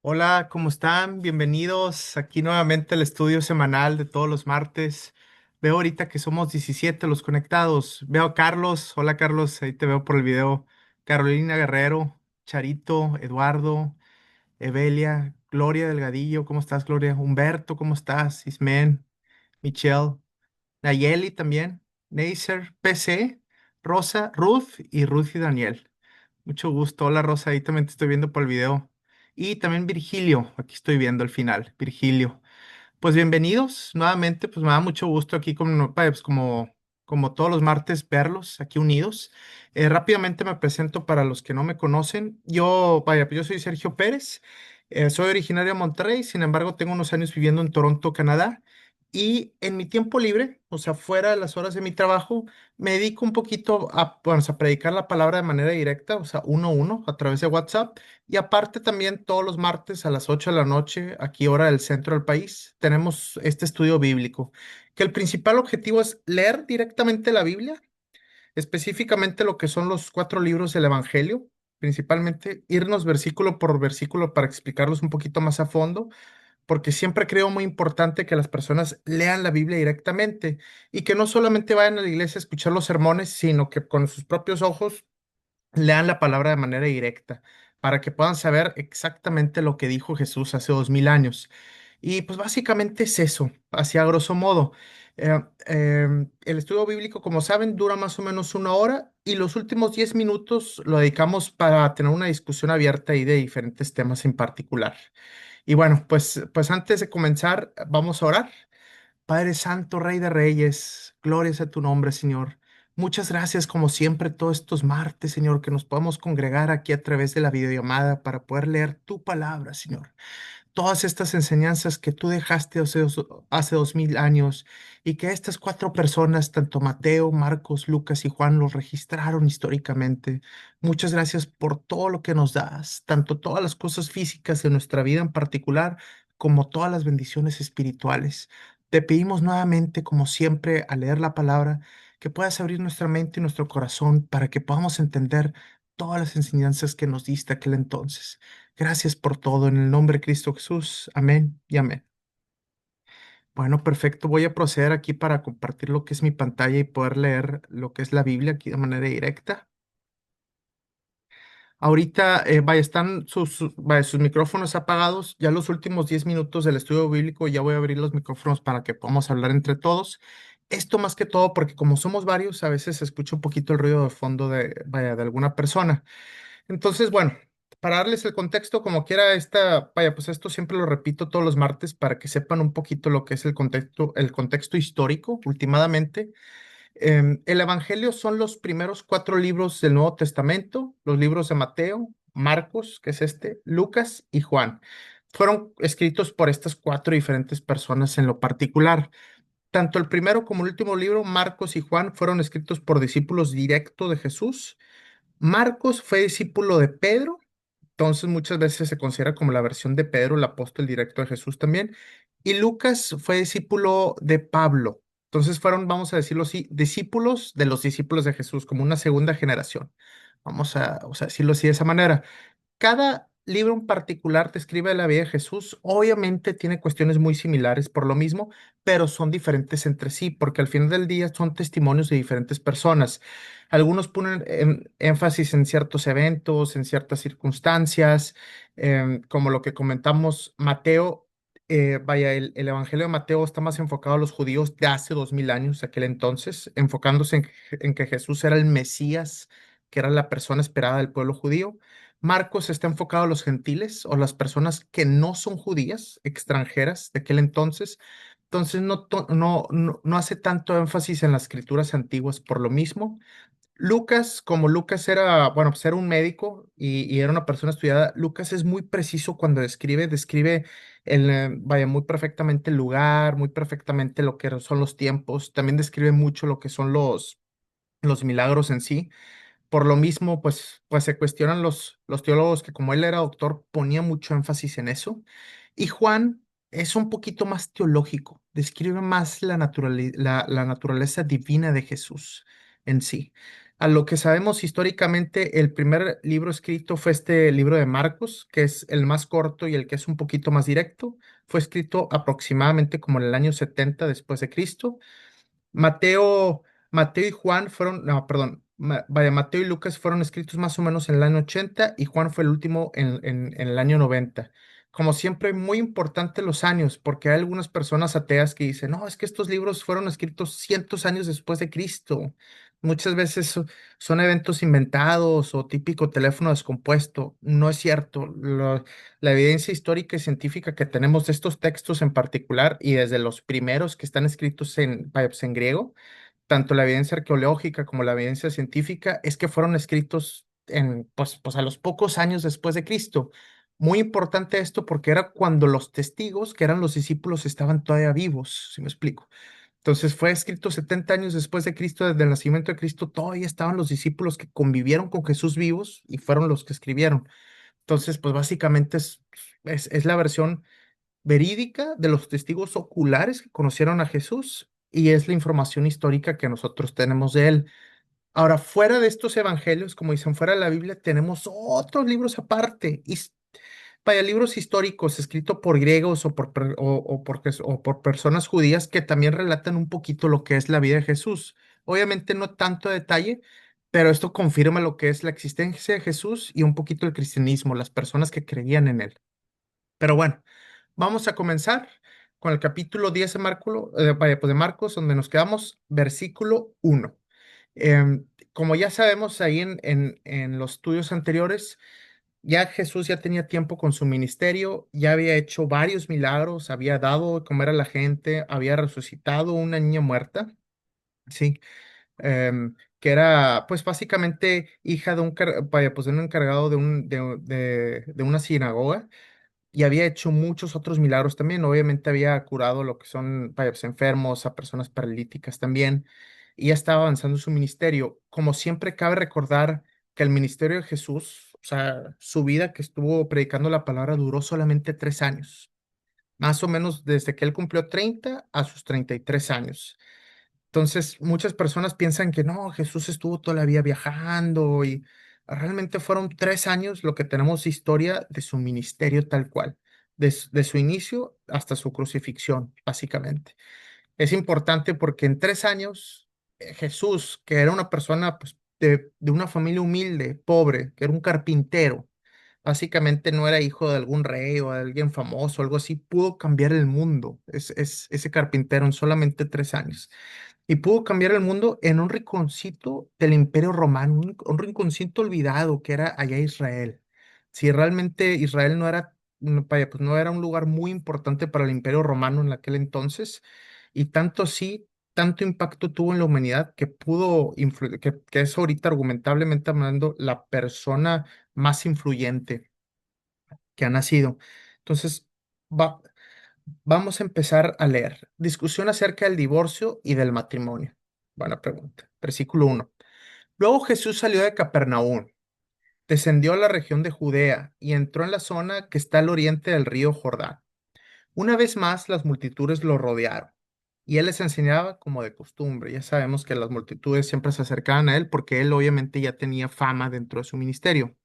Hola, ¿cómo están? Bienvenidos aquí nuevamente al estudio semanal de todos los martes. Veo ahorita que somos 17 los conectados. Veo a Carlos. Hola, Carlos, ahí te veo por el video. Carolina Guerrero, Charito, Eduardo, Evelia, Gloria Delgadillo, ¿cómo estás, Gloria? Humberto, ¿cómo estás? Ismen, Michelle, Nayeli también, Neisser, PC, Rosa, Ruth y Daniel. Mucho gusto. Hola Rosa, ahí también te estoy viendo por el video. Y también Virgilio, aquí estoy viendo al final, Virgilio. Pues bienvenidos nuevamente, pues me da mucho gusto aquí como todos los martes verlos aquí unidos. Rápidamente me presento para los que no me conocen. Yo soy Sergio Pérez, soy originario de Monterrey, sin embargo tengo unos años viviendo en Toronto, Canadá. Y en mi tiempo libre, o sea, fuera de las horas de mi trabajo, me dedico un poquito a predicar la palabra de manera directa, o sea, uno a uno, a través de WhatsApp. Y aparte también todos los martes a las 8 de la noche, aquí hora del centro del país, tenemos este estudio bíblico, que el principal objetivo es leer directamente la Biblia, específicamente lo que son los cuatro libros del Evangelio, principalmente irnos versículo por versículo para explicarlos un poquito más a fondo, porque siempre creo muy importante que las personas lean la Biblia directamente y que no solamente vayan a la iglesia a escuchar los sermones, sino que con sus propios ojos lean la palabra de manera directa para que puedan saber exactamente lo que dijo Jesús hace 2000 años. Y pues básicamente es eso, así a grosso modo. El estudio bíblico, como saben, dura más o menos una hora y los últimos 10 minutos lo dedicamos para tener una discusión abierta y de diferentes temas en particular. Y bueno, pues antes de comenzar, vamos a orar. Padre Santo, Rey de Reyes, glorias a tu nombre, Señor. Muchas gracias, como siempre, todos estos martes, Señor, que nos podamos congregar aquí a través de la videollamada para poder leer tu palabra, Señor, todas estas enseñanzas que tú dejaste hace 2000 años y que estas cuatro personas, tanto Mateo, Marcos, Lucas y Juan, los registraron históricamente. Muchas gracias por todo lo que nos das, tanto todas las cosas físicas de nuestra vida en particular, como todas las bendiciones espirituales. Te pedimos nuevamente, como siempre, al leer la palabra, que puedas abrir nuestra mente y nuestro corazón para que podamos entender todas las enseñanzas que nos diste aquel entonces. Gracias por todo. En el nombre de Cristo Jesús. Amén y amén. Bueno, perfecto. Voy a proceder aquí para compartir lo que es mi pantalla y poder leer lo que es la Biblia aquí de manera directa. Ahorita, están sus micrófonos apagados. Ya los últimos 10 minutos del estudio bíblico ya voy a abrir los micrófonos para que podamos hablar entre todos. Esto más que todo porque como somos varios, a veces se escucha un poquito el ruido de fondo de alguna persona. Entonces, bueno, para darles el contexto, como quiera, pues esto siempre lo repito todos los martes para que sepan un poquito lo que es el contexto histórico, últimamente. El Evangelio son los primeros cuatro libros del Nuevo Testamento, los libros de Mateo, Marcos, que es Lucas y Juan. Fueron escritos por estas cuatro diferentes personas en lo particular. Tanto el primero como el último libro, Marcos y Juan, fueron escritos por discípulos directos de Jesús. Marcos fue discípulo de Pedro, entonces muchas veces se considera como la versión de Pedro, el apóstol directo de Jesús también. Y Lucas fue discípulo de Pablo. Entonces fueron, vamos a decirlo así, discípulos de los discípulos de Jesús, como una segunda generación. O sea, decirlo así de esa manera. Cada libro en particular describe la vida de Jesús. Obviamente tiene cuestiones muy similares por lo mismo, pero son diferentes entre sí, porque al final del día son testimonios de diferentes personas. Algunos ponen énfasis en ciertos eventos, en ciertas circunstancias, como lo que comentamos, Mateo. El Evangelio de Mateo está más enfocado a los judíos de hace 2000 años, aquel entonces, enfocándose en que Jesús era el Mesías, que era la persona esperada del pueblo judío. Marcos está enfocado a los gentiles o las personas que no son judías, extranjeras de aquel entonces. Entonces no hace tanto énfasis en las escrituras antiguas por lo mismo. Lucas, como Lucas era, bueno, pues era un médico y era una persona estudiada, Lucas es muy preciso cuando describe muy perfectamente el lugar, muy perfectamente lo que son los tiempos, también describe mucho lo que son los milagros en sí. Por lo mismo, pues se cuestionan los teólogos que como él era doctor, ponía mucho énfasis en eso. Y Juan es un poquito más teológico, describe más la naturaleza divina de Jesús en sí. A lo que sabemos históricamente, el primer libro escrito fue este libro de Marcos, que es el más corto y el que es un poquito más directo. Fue escrito aproximadamente como en el año 70 después de Cristo. Mateo, Mateo y Juan fueron, no, perdón, vaya, Mateo y Lucas fueron escritos más o menos en el año 80 y Juan fue el último en el año 90. Como siempre, muy importante los años, porque hay algunas personas ateas que dicen, no, es que estos libros fueron escritos cientos años después de Cristo. Muchas veces son eventos inventados o típico teléfono descompuesto. No es cierto. La evidencia histórica y científica que tenemos de estos textos en particular y desde los primeros que están escritos vaya, pues, en griego, tanto la evidencia arqueológica como la evidencia científica, es que fueron escritos pues a los pocos años después de Cristo. Muy importante esto porque era cuando los testigos, que eran los discípulos, estaban todavía vivos, si me explico. Entonces fue escrito 70 años después de Cristo, desde el nacimiento de Cristo, todavía estaban los discípulos que convivieron con Jesús vivos y fueron los que escribieron. Entonces, pues básicamente es la versión verídica de los testigos oculares que conocieron a Jesús y es la información histórica que nosotros tenemos de él. Ahora, fuera de estos evangelios, como dicen, fuera de la Biblia, tenemos otros libros aparte. Vaya, libros históricos escritos por griegos o por personas judías que también relatan un poquito lo que es la vida de Jesús. Obviamente no tanto a detalle, pero esto confirma lo que es la existencia de Jesús y un poquito el cristianismo, las personas que creían en él. Pero bueno, vamos a comenzar con el capítulo 10 de vaya, pues de Marcos, donde nos quedamos, versículo 1. Como ya sabemos ahí en los estudios anteriores, ya Jesús ya tenía tiempo con su ministerio, ya había hecho varios milagros, había dado de comer a la gente, había resucitado una niña muerta, sí, que era pues básicamente hija de vaya, pues de un encargado de una sinagoga y había hecho muchos otros milagros también. Obviamente había curado lo que son vaya, pues, enfermos, a personas paralíticas también, y ya estaba avanzando su ministerio. Como siempre, cabe recordar que el ministerio de Jesús, o sea, su vida que estuvo predicando la palabra duró solamente 3 años, más o menos desde que él cumplió 30 a sus 33 años. Entonces, muchas personas piensan que no, Jesús estuvo toda la vida viajando y realmente fueron 3 años lo que tenemos historia de su ministerio tal cual, de su inicio hasta su crucifixión, básicamente. Es importante porque en 3 años, Jesús, que era una persona pues, de una familia humilde, pobre, que era un carpintero, básicamente no era hijo de algún rey o de alguien famoso, algo así, pudo cambiar el mundo, ese carpintero en solamente 3 años y pudo cambiar el mundo en un rinconcito del Imperio Romano, un rinconcito olvidado que era allá Israel. Si realmente Israel no era, vaya, pues no era un lugar muy importante para el Imperio Romano en aquel entonces, y tanto sí, tanto impacto tuvo en la humanidad que pudo influir, que es ahorita argumentablemente hablando la persona más influyente que ha nacido. Entonces, va, vamos a empezar a leer. Discusión acerca del divorcio y del matrimonio. Buena pregunta. Versículo 1. Luego Jesús salió de Capernaum, descendió a la región de Judea y entró en la zona que está al oriente del río Jordán. Una vez más las multitudes lo rodearon y él les enseñaba como de costumbre. Ya sabemos que las multitudes siempre se acercaban a él porque él obviamente ya tenía fama dentro de su ministerio.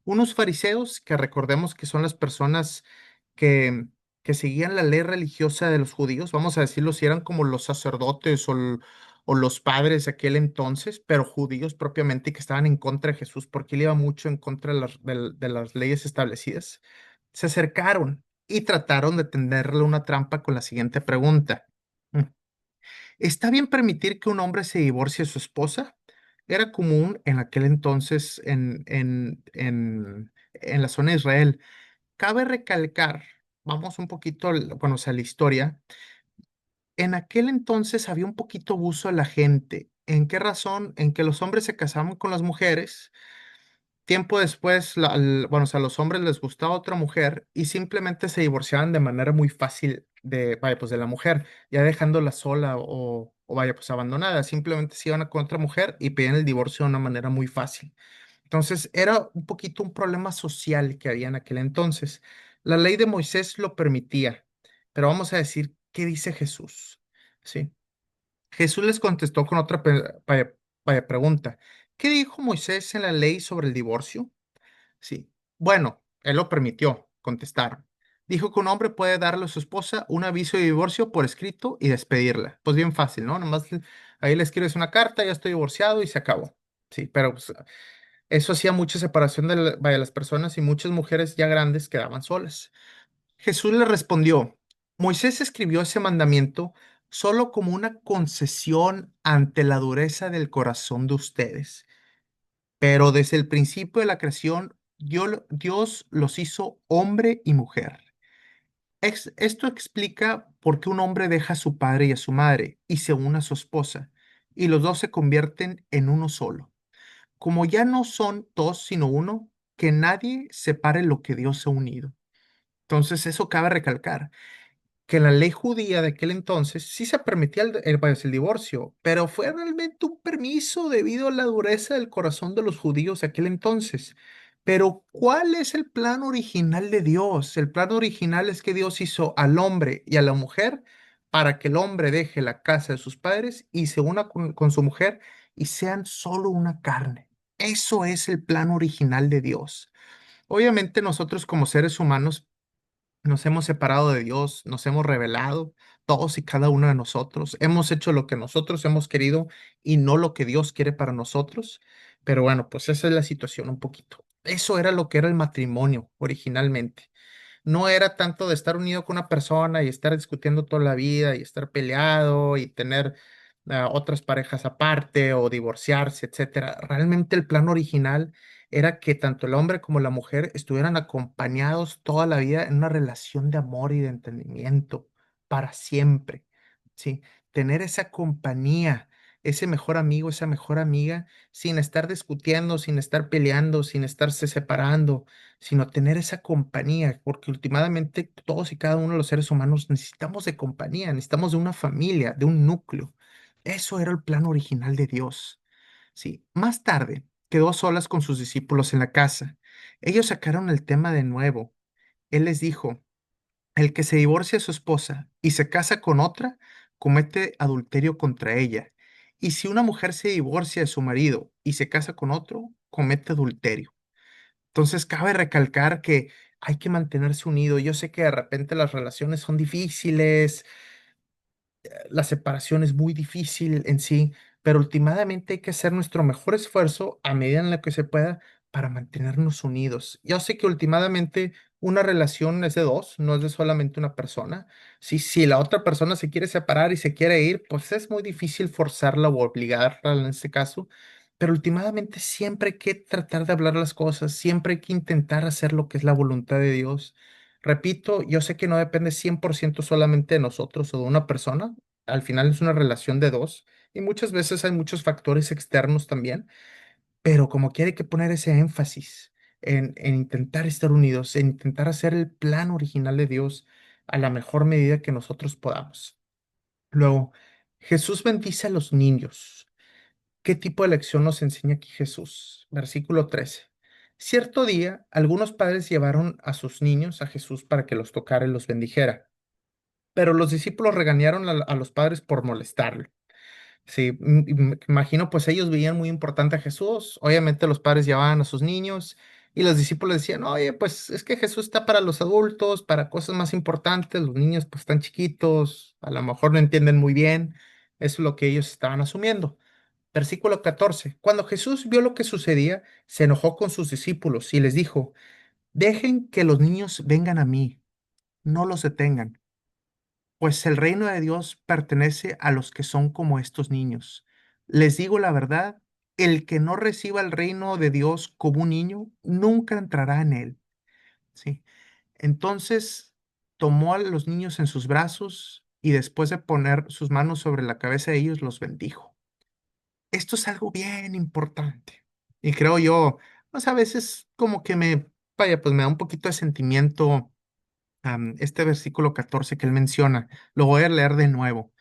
Unos fariseos, que recordemos que son las personas que, que seguían la ley religiosa de los judíos, vamos a decirlo, si eran como los sacerdotes o los padres de aquel entonces, pero judíos propiamente que estaban en contra de Jesús, porque él iba mucho en contra de las leyes establecidas, se acercaron y trataron de tenderle una trampa con la siguiente pregunta. Mm, ¿Está bien permitir que un hombre se divorcie de su esposa? Era común en aquel entonces en la zona de Israel. Cabe recalcar, vamos un poquito, bueno, o sea, la historia. En aquel entonces había un poquito abuso a la gente. ¿En qué razón? En que los hombres se casaban con las mujeres. Tiempo después, bueno, o sea, a los hombres les gustaba otra mujer y simplemente se divorciaban de manera muy fácil vaya, pues de la mujer, ya dejándola sola o vaya, pues abandonada. Simplemente se iban con otra mujer y pedían el divorcio de una manera muy fácil. Entonces, era un poquito un problema social que había en aquel entonces. La ley de Moisés lo permitía, pero vamos a decir, ¿qué dice Jesús? ¿Sí? Jesús les contestó con vaya pregunta, ¿qué dijo Moisés en la ley sobre el divorcio? Sí. Bueno, él lo permitió, contestaron. Dijo que un hombre puede darle a su esposa un aviso de divorcio por escrito y despedirla. Pues bien fácil, ¿no? Ahí le escribes una carta, ya estoy divorciado y se acabó. Sí, pero pues, eso hacía mucha separación de vaya, las personas y muchas mujeres ya grandes quedaban solas. Jesús le respondió, Moisés escribió ese mandamiento solo como una concesión ante la dureza del corazón de ustedes. Pero desde el principio de la creación, Dios los hizo hombre y mujer. Esto explica por qué un hombre deja a su padre y a su madre y se une a su esposa, y los dos se convierten en uno solo. Como ya no son dos, sino uno, que nadie separe lo que Dios ha unido. Entonces, eso cabe recalcar que la ley judía de aquel entonces sí se permitía pues, el divorcio, pero fue realmente un permiso debido a la dureza del corazón de los judíos de aquel entonces. Pero, ¿cuál es el plan original de Dios? El plan original es que Dios hizo al hombre y a la mujer para que el hombre deje la casa de sus padres y se una con su mujer y sean solo una carne. Eso es el plan original de Dios. Obviamente nosotros como seres humanos nos hemos separado de Dios, nos hemos rebelado, todos y cada uno de nosotros. Hemos hecho lo que nosotros hemos querido y no lo que Dios quiere para nosotros. Pero bueno, pues esa es la situación un poquito. Eso era lo que era el matrimonio originalmente. No era tanto de estar unido con una persona y estar discutiendo toda la vida y estar peleado y tener otras parejas aparte o divorciarse, etcétera. Realmente el plan original era que tanto el hombre como la mujer estuvieran acompañados toda la vida en una relación de amor y de entendimiento para siempre. Sí, tener esa compañía, ese mejor amigo, esa mejor amiga, sin estar discutiendo, sin estar peleando, sin estarse separando, sino tener esa compañía, porque últimamente todos y cada uno de los seres humanos necesitamos de compañía, necesitamos de una familia, de un núcleo. Eso era el plan original de Dios. Sí, más tarde quedó a solas con sus discípulos en la casa. Ellos sacaron el tema de nuevo. Él les dijo, el que se divorcia de su esposa y se casa con otra, comete adulterio contra ella. Y si una mujer se divorcia de su marido y se casa con otro, comete adulterio. Entonces, cabe recalcar que hay que mantenerse unido. Yo sé que de repente las relaciones son difíciles, la separación es muy difícil en sí, pero últimamente hay que hacer nuestro mejor esfuerzo a medida en la que se pueda para mantenernos unidos. Yo sé que últimamente una relación es de dos, no es de solamente una persona. Si la otra persona se quiere separar y se quiere ir, pues es muy difícil forzarla o obligarla en este caso. Pero últimamente siempre hay que tratar de hablar las cosas, siempre hay que intentar hacer lo que es la voluntad de Dios. Repito, yo sé que no depende 100% solamente de nosotros o de una persona, al final es una relación de dos y muchas veces hay muchos factores externos también, pero como quiere hay que poner ese énfasis en intentar estar unidos, en intentar hacer el plan original de Dios a la mejor medida que nosotros podamos. Luego, Jesús bendice a los niños. ¿Qué tipo de lección nos enseña aquí Jesús? Versículo 13. Cierto día, algunos padres llevaron a sus niños a Jesús para que los tocara y los bendijera, pero los discípulos regañaron a los padres por molestarlo. Sí, imagino, pues ellos veían muy importante a Jesús. Obviamente los padres llevaban a sus niños y los discípulos decían, oye, pues es que Jesús está para los adultos, para cosas más importantes. Los niños pues están chiquitos, a lo mejor no entienden muy bien. Eso es lo que ellos estaban asumiendo. Versículo 14. Cuando Jesús vio lo que sucedía, se enojó con sus discípulos y les dijo, dejen que los niños vengan a mí, no los detengan, pues el reino de Dios pertenece a los que son como estos niños. Les digo la verdad, el que no reciba el reino de Dios como un niño, nunca entrará en él. Sí. Entonces tomó a los niños en sus brazos y después de poner sus manos sobre la cabeza de ellos, los bendijo. Esto es algo bien importante. Y creo yo, pues a veces como que vaya, pues me da un poquito de sentimiento este versículo 14 que él menciona. Lo voy a leer de nuevo.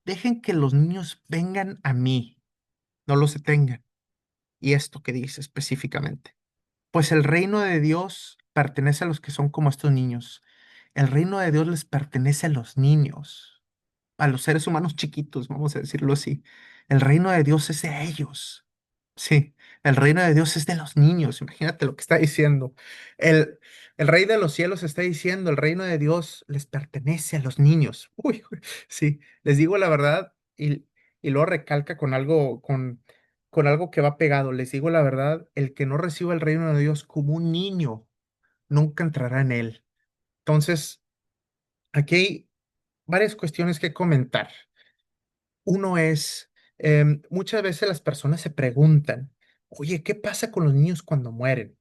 Dejen que los niños vengan a mí, no los detengan. Y esto que dice específicamente. Pues el reino de Dios pertenece a los que son como estos niños. El reino de Dios les pertenece a los niños, a los seres humanos chiquitos, vamos a decirlo así. El reino de Dios es de ellos. Sí, el reino de Dios es de los niños. Imagínate lo que está diciendo. El, el rey de los cielos está diciendo, el reino de Dios les pertenece a los niños. Uy, sí, les digo la verdad y luego recalca con algo que va pegado. Les digo la verdad, el que no reciba el reino de Dios como un niño, nunca entrará en él. Entonces, aquí hay varias cuestiones que comentar. Uno es, muchas veces las personas se preguntan, oye, ¿qué pasa con los niños cuando mueren?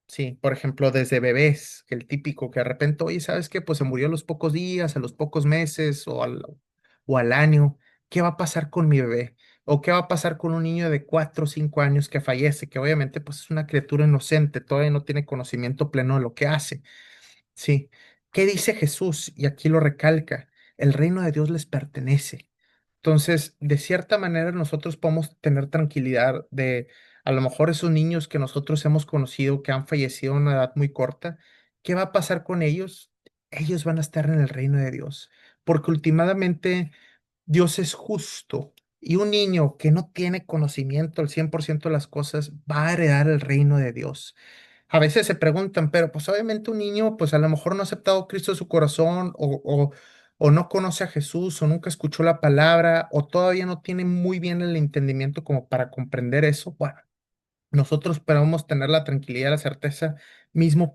Sí, por ejemplo, desde bebés, que el típico que de repente, oye, ¿sabes qué? Pues se murió a los pocos días, a los pocos meses o al año. ¿Qué va a pasar con mi bebé? ¿O qué va a pasar con un niño de 4 o 5 años que fallece? Que obviamente pues es una criatura inocente, todavía no tiene conocimiento pleno de lo que hace. Sí. ¿Qué dice Jesús? Y aquí lo recalca, el reino de Dios les pertenece. Entonces, de cierta manera, nosotros podemos tener tranquilidad de a lo mejor esos niños que nosotros hemos conocido que han fallecido a una edad muy corta, ¿qué va a pasar con ellos? Ellos van a estar en el reino de Dios, porque últimamente Dios es justo y un niño que no tiene conocimiento al 100% de las cosas va a heredar el reino de Dios. A veces se preguntan, pero pues obviamente un niño pues a lo mejor no ha aceptado a Cristo en su corazón o no conoce a Jesús o nunca escuchó la palabra o todavía no tiene muy bien el entendimiento como para comprender eso. Bueno, nosotros podemos tener la tranquilidad, la certeza, mismo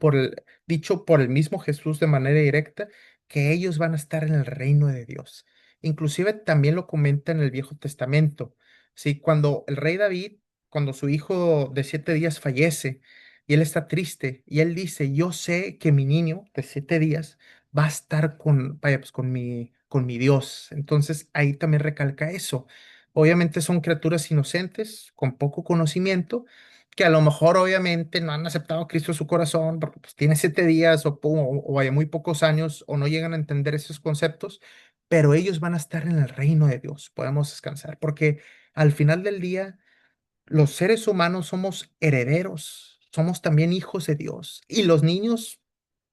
dicho por el mismo Jesús de manera directa, que ellos van a estar en el reino de Dios. Inclusive también lo comenta en el Viejo Testamento. Sí, cuando el rey David, cuando su hijo de 7 días fallece y él está triste y él dice, yo sé que mi niño de 7 días va a estar vaya, pues, con mi Dios. Entonces ahí también recalca eso. Obviamente son criaturas inocentes, con poco conocimiento que a lo mejor obviamente no han aceptado a Cristo en su corazón porque pues, tiene 7 días o vaya muy pocos años o no llegan a entender esos conceptos, pero ellos van a estar en el reino de Dios, podemos descansar, porque al final del día los seres humanos somos herederos, somos también hijos de Dios y los niños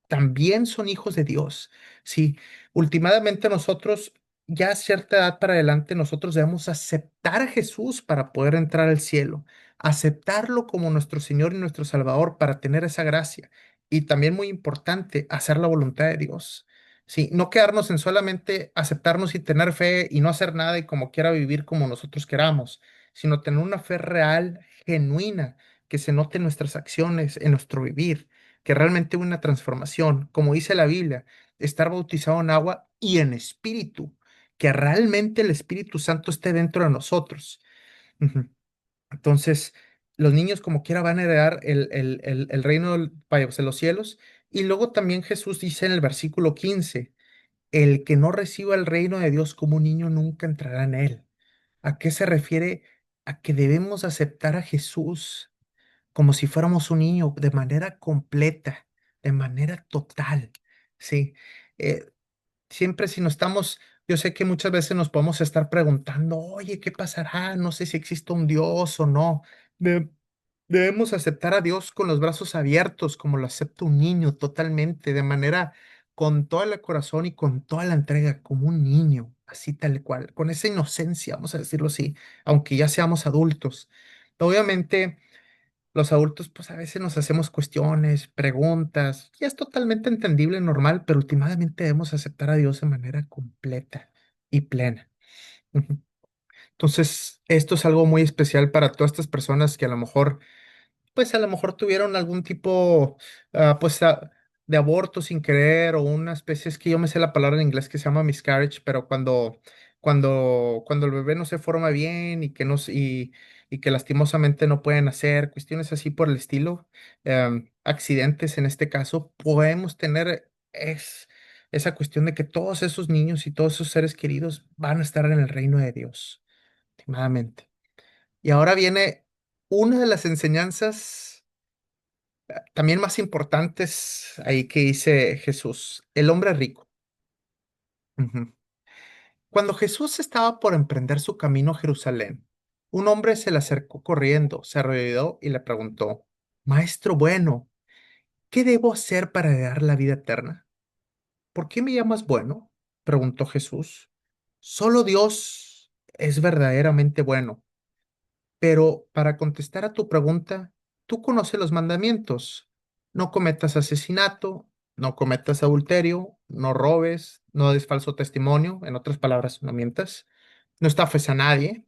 también son hijos de Dios. Sí, últimamente nosotros, ya a cierta edad para adelante, nosotros debemos aceptar a Jesús para poder entrar al cielo, aceptarlo como nuestro Señor y nuestro Salvador para tener esa gracia. Y también muy importante, hacer la voluntad de Dios. Sí, no quedarnos en solamente aceptarnos y tener fe y no hacer nada y como quiera vivir como nosotros queramos, sino tener una fe real, genuina, que se note en nuestras acciones, en nuestro vivir que realmente hubo una transformación, como dice la Biblia, estar bautizado en agua y en espíritu, que realmente el Espíritu Santo esté dentro de nosotros. Ujú. Entonces, los niños como quiera van a heredar el reino vaya, pues, de los cielos. Y luego también Jesús dice en el versículo 15, el que no reciba el reino de Dios como un niño nunca entrará en él. ¿A qué se refiere? A que debemos aceptar a Jesús como si fuéramos un niño, de manera completa, de manera total, ¿sí? Eh, Siempre si nos estamos, yo sé que muchas veces nos podemos estar preguntando, oye, ¿qué pasará? No sé si existe un Dios o no. De- Debemos aceptar a Dios con los brazos abiertos, como lo acepta un niño totalmente, de manera con todo el corazón y con toda la entrega, como un niño, así tal cual, con esa inocencia, vamos a decirlo así, aunque ya seamos adultos. Obviamente los adultos, pues a veces nos hacemos cuestiones, preguntas, y es totalmente entendible, normal, pero últimamente debemos aceptar a Dios de manera completa y plena. Ujú. Entonces, esto es algo muy especial para todas estas personas que a lo mejor pues a lo mejor tuvieron algún tipo, pues, de aborto sin querer o una especie, es que yo me sé la palabra en inglés que se llama miscarriage, pero cuando el bebé no se forma bien y que no, y que lastimosamente no pueden hacer cuestiones así por el estilo, accidentes en este caso, podemos tener esa cuestión de que todos esos niños y todos esos seres queridos van a estar en el reino de Dios, últimamente. Y ahora viene una de las enseñanzas también más importantes ahí que dice Jesús, el hombre rico. Ujú. Cuando Jesús estaba por emprender su camino a Jerusalén, un hombre se le acercó corriendo, se arrodilló y le preguntó, Maestro bueno, ¿qué debo hacer para heredar la vida eterna? ¿Por qué me llamas bueno? Preguntó Jesús. Solo Dios es verdaderamente bueno. Pero para contestar a tu pregunta, tú conoces los mandamientos. No cometas asesinato, no cometas adulterio, no robes, no des falso testimonio, en otras palabras, no mientas, no estafes a nadie,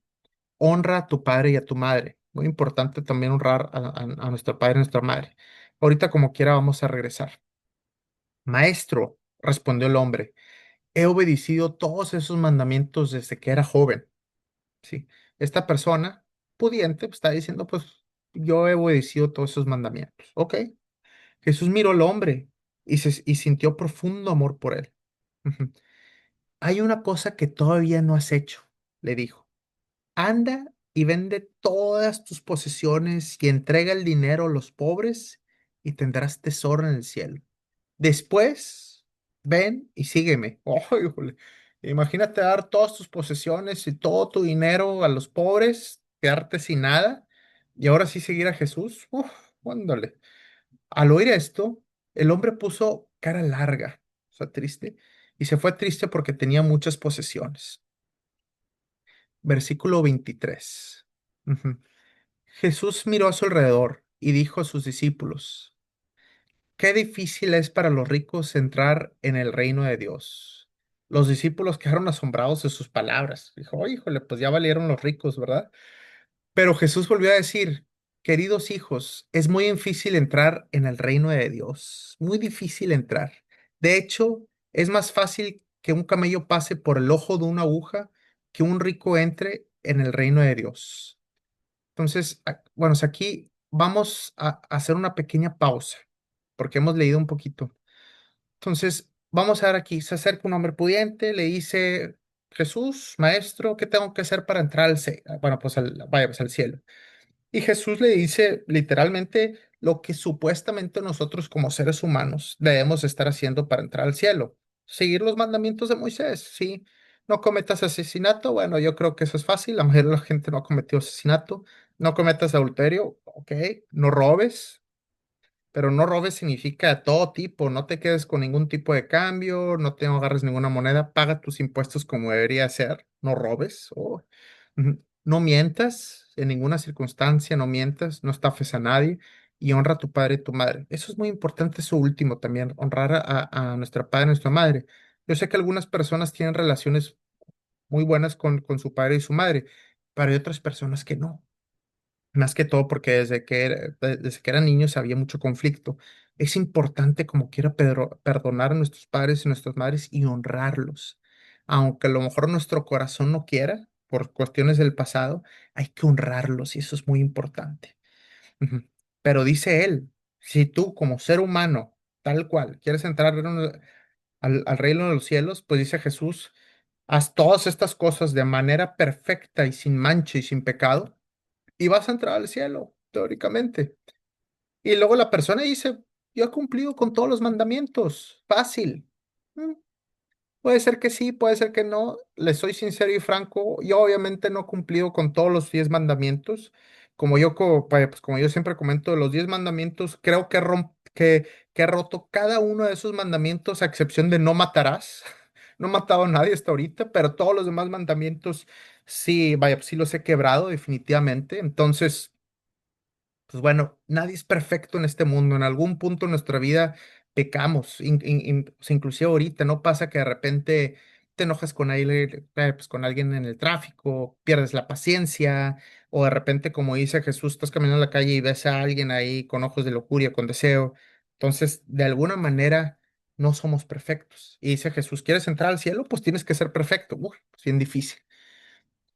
honra a tu padre y a tu madre. Muy importante también honrar a nuestro padre y a nuestra madre. Ahorita como quiera vamos a regresar. Maestro, respondió el hombre, he obedecido todos esos mandamientos desde que era joven. Sí, esta persona pudiente pues, está diciendo, pues yo he obedecido todos esos mandamientos. Ok, Jesús miró al hombre y sintió profundo amor por él. Ujú. Hay una cosa que todavía no has hecho, le dijo. Anda y vende todas tus posesiones y entrega el dinero a los pobres y tendrás tesoro en el cielo. Después, ven y sígueme. Oh, híjole. Imagínate dar todas tus posesiones y todo tu dinero a los pobres, quedarte sin nada y ahora sí seguir a Jesús. Uf, ándale. Al oír esto, el hombre puso cara larga, o sea, triste, y se fue triste porque tenía muchas posesiones. Versículo 23. Ujú. Jesús miró a su alrededor y dijo a sus discípulos, qué difícil es para los ricos entrar en el reino de Dios. Los discípulos quedaron asombrados de sus palabras. Dijo, "Oh, híjole, pues ya valieron los ricos, ¿verdad?" Pero Jesús volvió a decir, queridos hijos, es muy difícil entrar en el reino de Dios. Muy difícil entrar. De hecho, es más fácil que un camello pase por el ojo de una aguja que un rico entre en el reino de Dios. Entonces, bueno, aquí vamos a hacer una pequeña pausa porque hemos leído un poquito. Entonces, vamos a ver aquí, se acerca un hombre pudiente, le dice, Jesús, maestro, ¿qué tengo que hacer para entrar al cielo? Bueno, pues vaya, pues al cielo. Y Jesús le dice literalmente lo que supuestamente nosotros como seres humanos debemos estar haciendo para entrar al cielo. Seguir los mandamientos de Moisés, sí. No cometas asesinato, bueno, yo creo que eso es fácil, la mayoría de la gente no ha cometido asesinato. No cometas adulterio, ok. No robes, pero no robes significa todo tipo, no te quedes con ningún tipo de cambio, no te agarres ninguna moneda, paga tus impuestos como debería ser, no robes. Ujú. No mientas en ninguna circunstancia, no mientas, no estafes a nadie y honra a tu padre y tu madre. Eso es muy importante, eso último también, honrar a nuestra padre y nuestra madre. Yo sé que algunas personas tienen relaciones muy buenas con su padre y su madre, pero hay otras personas que no. Más que todo porque desde que eran niños había mucho conflicto. Es importante como quiera perdonar a nuestros padres y nuestras madres y honrarlos. Aunque a lo mejor nuestro corazón no quiera, por cuestiones del pasado, hay que honrarlos y eso es muy importante. Ujú. Pero dice él, si tú como ser humano, tal cual, quieres entrar al reino de los cielos, pues dice Jesús, haz todas estas cosas de manera perfecta y sin mancha y sin pecado y vas a entrar al cielo, teóricamente. Y luego la persona dice, yo he cumplido con todos los mandamientos, fácil. Mm, Puede ser que sí, puede ser que no. Le soy sincero y franco, yo obviamente no he cumplido con todos los 10 mandamientos. Como yo siempre comento, de los 10 mandamientos, creo que he roto cada uno de esos mandamientos, a excepción de no matarás. No he matado a nadie hasta ahorita, pero todos los demás mandamientos sí, vaya, sí los he quebrado definitivamente. Entonces, pues bueno, nadie es perfecto en este mundo. En algún punto de nuestra vida pecamos. O sea, inclusive ahorita no pasa que de repente te enojas con alguien en el tráfico, pierdes la paciencia, o de repente, como dice Jesús, estás caminando en la calle y ves a alguien ahí con ojos de lujuria, con deseo. Entonces, de alguna manera, no somos perfectos. Y dice Jesús, ¿quieres entrar al cielo? Pues tienes que ser perfecto. Uf, es bien difícil.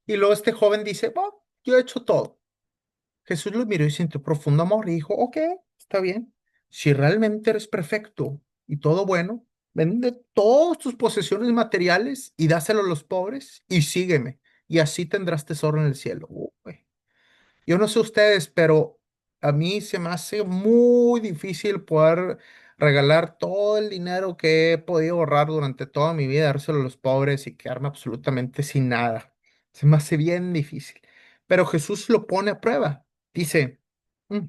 Y luego este joven dice, oh, yo he hecho todo. Jesús lo miró y sintió profundo amor y dijo, ok, está bien. Si realmente eres perfecto y todo bueno, vende todas tus posesiones materiales y dáselo a los pobres y sígueme. Y así tendrás tesoro en el cielo. Uy. Yo no sé ustedes, pero a mí se me hace muy difícil poder regalar todo el dinero que he podido ahorrar durante toda mi vida, dárselo a los pobres y quedarme absolutamente sin nada. Se me hace bien difícil. Pero Jesús lo pone a prueba. Dice, "Mm,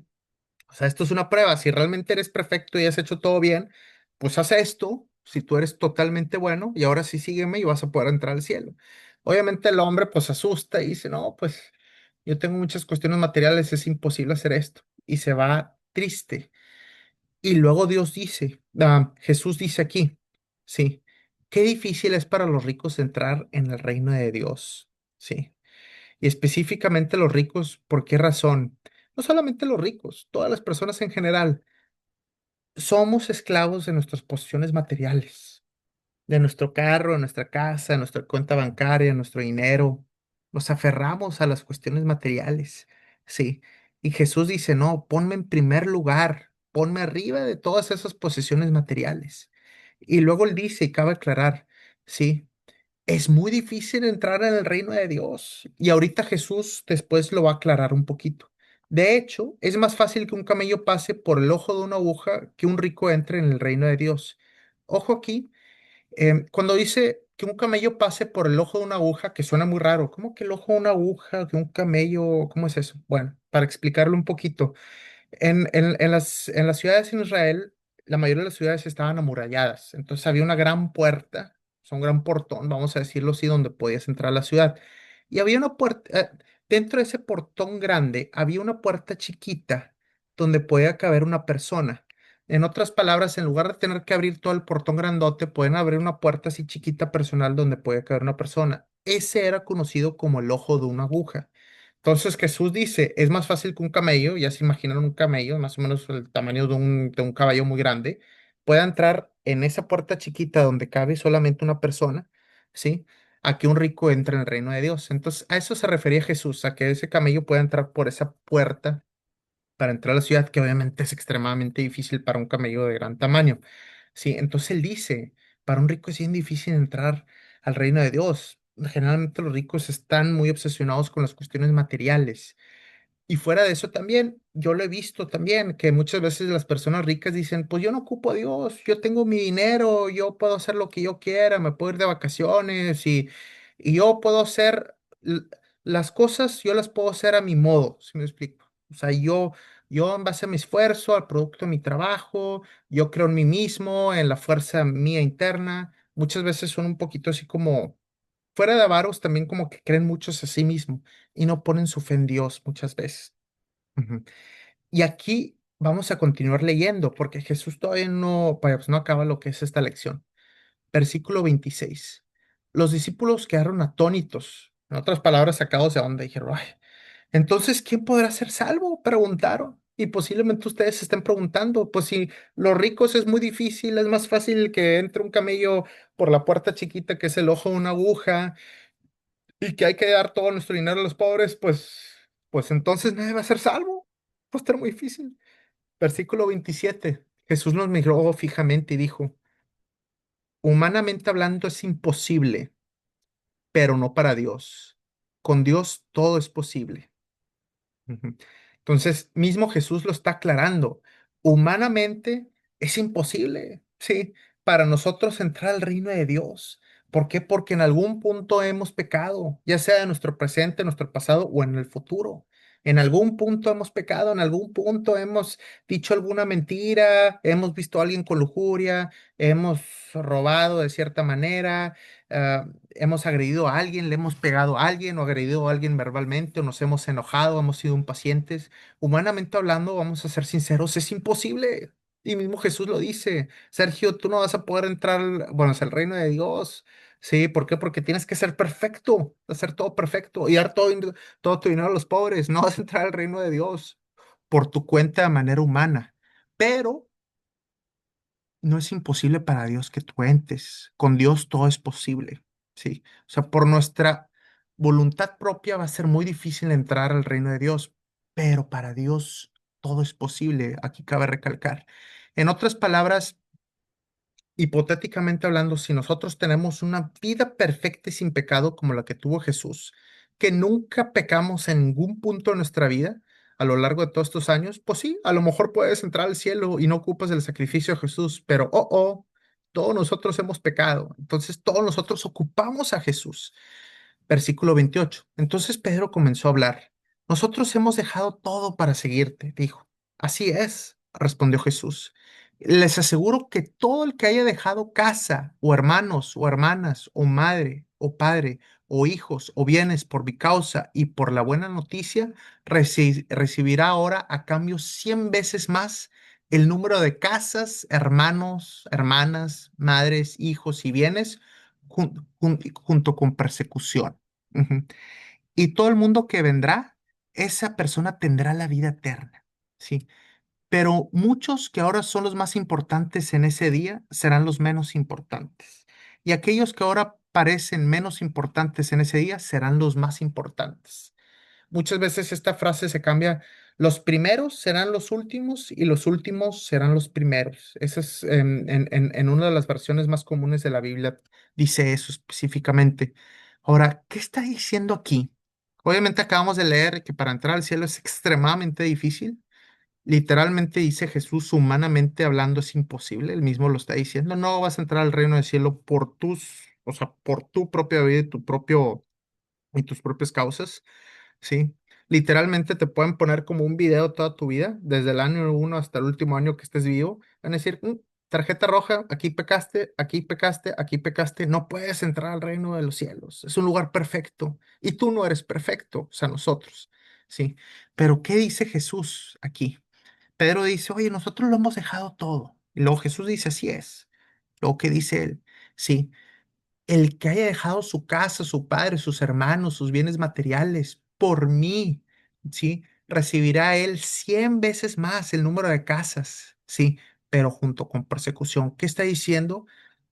o sea, esto es una prueba. Si realmente eres perfecto y has hecho todo bien, pues haz esto. Si tú eres totalmente bueno y ahora sí sígueme y vas a poder entrar al cielo." Obviamente el hombre pues se asusta y dice, no, pues yo tengo muchas cuestiones materiales, es imposible hacer esto. Y se va triste. Y luego Dios dice, Jesús dice aquí, sí, qué difícil es para los ricos entrar en el reino de Dios. Sí. Y específicamente los ricos, ¿por qué razón? No solamente los ricos, todas las personas en general, somos esclavos de nuestras posesiones materiales, de nuestro carro, de nuestra casa, de nuestra cuenta bancaria, de nuestro dinero. Nos aferramos a las cuestiones materiales, sí. Y Jesús dice, no, ponme en primer lugar, ponme arriba de todas esas posesiones materiales. Y luego él dice, y cabe aclarar, sí, es muy difícil entrar en el reino de Dios. Y ahorita Jesús después lo va a aclarar un poquito. De hecho, es más fácil que un camello pase por el ojo de una aguja que un rico entre en el reino de Dios. Ojo aquí, cuando dice que un camello pase por el ojo de una aguja, que suena muy raro, ¿cómo que el ojo de una aguja, que un camello, cómo es eso? Bueno, para explicarlo un poquito. En las ciudades en Israel, la mayoría de las ciudades estaban amuralladas. Entonces había una gran puerta, o sea, un gran portón, vamos a decirlo así, donde podías entrar a la ciudad. Y había una puerta, dentro de ese portón grande, había una puerta chiquita donde podía caber una persona. En otras palabras, en lugar de tener que abrir todo el portón grandote, pueden abrir una puerta así chiquita personal donde podía caber una persona. Ese era conocido como el ojo de una aguja. Entonces Jesús dice, es más fácil que un camello, ya se imaginaron un camello, más o menos el tamaño de un caballo muy grande, pueda entrar en esa puerta chiquita donde cabe solamente una persona, ¿sí? A que un rico entre en el reino de Dios. Entonces a eso se refería Jesús, a que ese camello pueda entrar por esa puerta para entrar a la ciudad, que obviamente es extremadamente difícil para un camello de gran tamaño. Sí, entonces él dice, para un rico es bien difícil entrar al reino de Dios. Generalmente los ricos están muy obsesionados con las cuestiones materiales. Y fuera de eso también, yo lo he visto también, que muchas veces las personas ricas dicen, pues yo no ocupo a Dios, yo tengo mi dinero, yo puedo hacer lo que yo quiera, me puedo ir de vacaciones y yo puedo hacer l- las cosas, yo las puedo hacer a mi modo, ¿si me explico? O sea, yo en base a mi esfuerzo, al producto de mi trabajo, yo creo en mí mismo, en la fuerza mía interna. Muchas veces son un poquito así como fuera de avaros, también como que creen muchos a sí mismos y no ponen su fe en Dios muchas veces. Ujú. Y aquí vamos a continuar leyendo porque Jesús todavía no, vaya, pues no acaba lo que es esta lección. Versículo 26. Los discípulos quedaron atónitos, en otras palabras, sacados de onda. Dijeron, "Ay, entonces, ¿quién podrá ser salvo?" Preguntaron. Y posiblemente ustedes se estén preguntando, pues si los ricos es muy difícil, es más fácil que entre un camello por la puerta chiquita que es el ojo de una aguja y que hay que dar todo nuestro dinero a los pobres, pues entonces nadie va a ser salvo. Va a estar muy difícil. Versículo 27. Jesús nos miró fijamente y dijo, humanamente hablando es imposible, pero no para Dios. Con Dios todo es posible. Ujú. Entonces, mismo Jesús lo está aclarando. Humanamente es imposible, sí, para nosotros entrar al reino de Dios. ¿Por qué? Porque en algún punto hemos pecado, ya sea en nuestro presente, en nuestro pasado o en el futuro. En algún punto hemos pecado, en algún punto hemos dicho alguna mentira, hemos visto a alguien con lujuria, hemos robado de cierta manera, hemos agredido a alguien, le hemos pegado a alguien o agredido a alguien verbalmente o nos hemos enojado, hemos sido impacientes. Humanamente hablando, vamos a ser sinceros, es imposible. Y mismo Jesús lo dice, Sergio, tú no vas a poder entrar, bueno, es el reino de Dios. Sí, ¿por qué? Porque tienes que ser perfecto, hacer todo perfecto y dar todo tu dinero a los pobres. No vas a entrar al reino de Dios por tu cuenta de manera humana. Pero no es imposible para Dios que tú entres. Con Dios todo es posible, ¿sí? O sea, por nuestra voluntad propia va a ser muy difícil entrar al reino de Dios, pero para Dios todo es posible. Aquí cabe recalcar. En otras palabras, hipotéticamente hablando, si nosotros tenemos una vida perfecta y sin pecado como la que tuvo Jesús, que nunca pecamos en ningún punto de nuestra vida a lo largo de todos estos años, pues sí, a lo mejor puedes entrar al cielo y no ocupas el sacrificio de Jesús, pero todos nosotros hemos pecado, entonces todos nosotros ocupamos a Jesús. Versículo 28. Entonces Pedro comenzó a hablar. Nosotros hemos dejado todo para seguirte, dijo. Así es, respondió Jesús. Les aseguro que todo el que haya dejado casa, o hermanos, o hermanas, o madre, o padre, o hijos, o bienes por mi causa y por la buena noticia, recibirá ahora a cambio 100 veces más el número de casas, hermanos, hermanas, madres, hijos y bienes junto con persecución. Ujú. Y todo el mundo que vendrá, esa persona tendrá la vida eterna. ¿Sí? Pero muchos que ahora son los más importantes en ese día serán los menos importantes. Y aquellos que ahora parecen menos importantes en ese día serán los más importantes. Muchas veces esta frase se cambia, los primeros serán los últimos y los últimos serán los primeros. Esa es en una de las versiones más comunes de la Biblia, dice eso específicamente. Ahora, ¿qué está diciendo aquí? Obviamente acabamos de leer que para entrar al cielo es extremadamente difícil. Literalmente dice Jesús, humanamente hablando es imposible, él mismo lo está diciendo, no vas a entrar al reino del cielo por o sea, por tu propia vida y tus propias causas, ¿sí? Literalmente te pueden poner como un video toda tu vida, desde el año uno hasta el último año que estés vivo, van a decir, tarjeta roja, aquí pecaste, aquí pecaste, aquí pecaste, no puedes entrar al reino de los cielos, es un lugar perfecto y tú no eres perfecto, o sea, nosotros, ¿sí? Pero ¿qué dice Jesús aquí? Pedro dice, oye, nosotros lo hemos dejado todo. Y luego Jesús dice, así es. Luego, ¿qué dice él? Sí, el que haya dejado su casa, su padre, sus hermanos, sus bienes materiales por mí, ¿sí? Recibirá él 100 veces más el número de casas, ¿sí? Pero junto con persecución. ¿Qué está diciendo?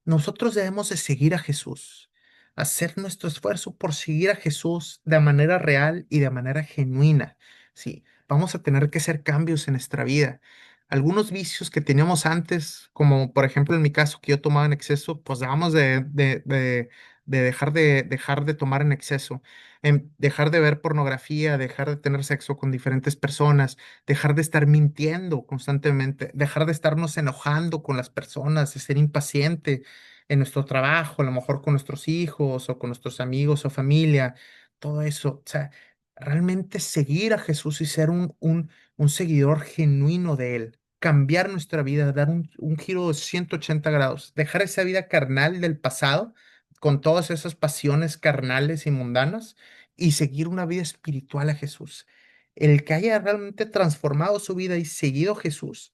Nosotros debemos de seguir a Jesús, hacer nuestro esfuerzo por seguir a Jesús de manera real y de manera genuina, ¿sí? Vamos a tener que hacer cambios en nuestra vida. Algunos vicios que teníamos antes, como por ejemplo en mi caso que yo tomaba en exceso, pues debamos de dejar de tomar en exceso, dejar de ver pornografía, dejar de tener sexo con diferentes personas, dejar de estar mintiendo constantemente, dejar de estarnos enojando con las personas, de ser impaciente en nuestro trabajo, a lo mejor con nuestros hijos o con nuestros amigos o familia, todo eso. O sea, realmente seguir a Jesús y ser un seguidor genuino de Él, cambiar nuestra vida, dar un giro de 180 grados, dejar esa vida carnal del pasado con todas esas pasiones carnales y mundanas y seguir una vida espiritual a Jesús. El que haya realmente transformado su vida y seguido a Jesús,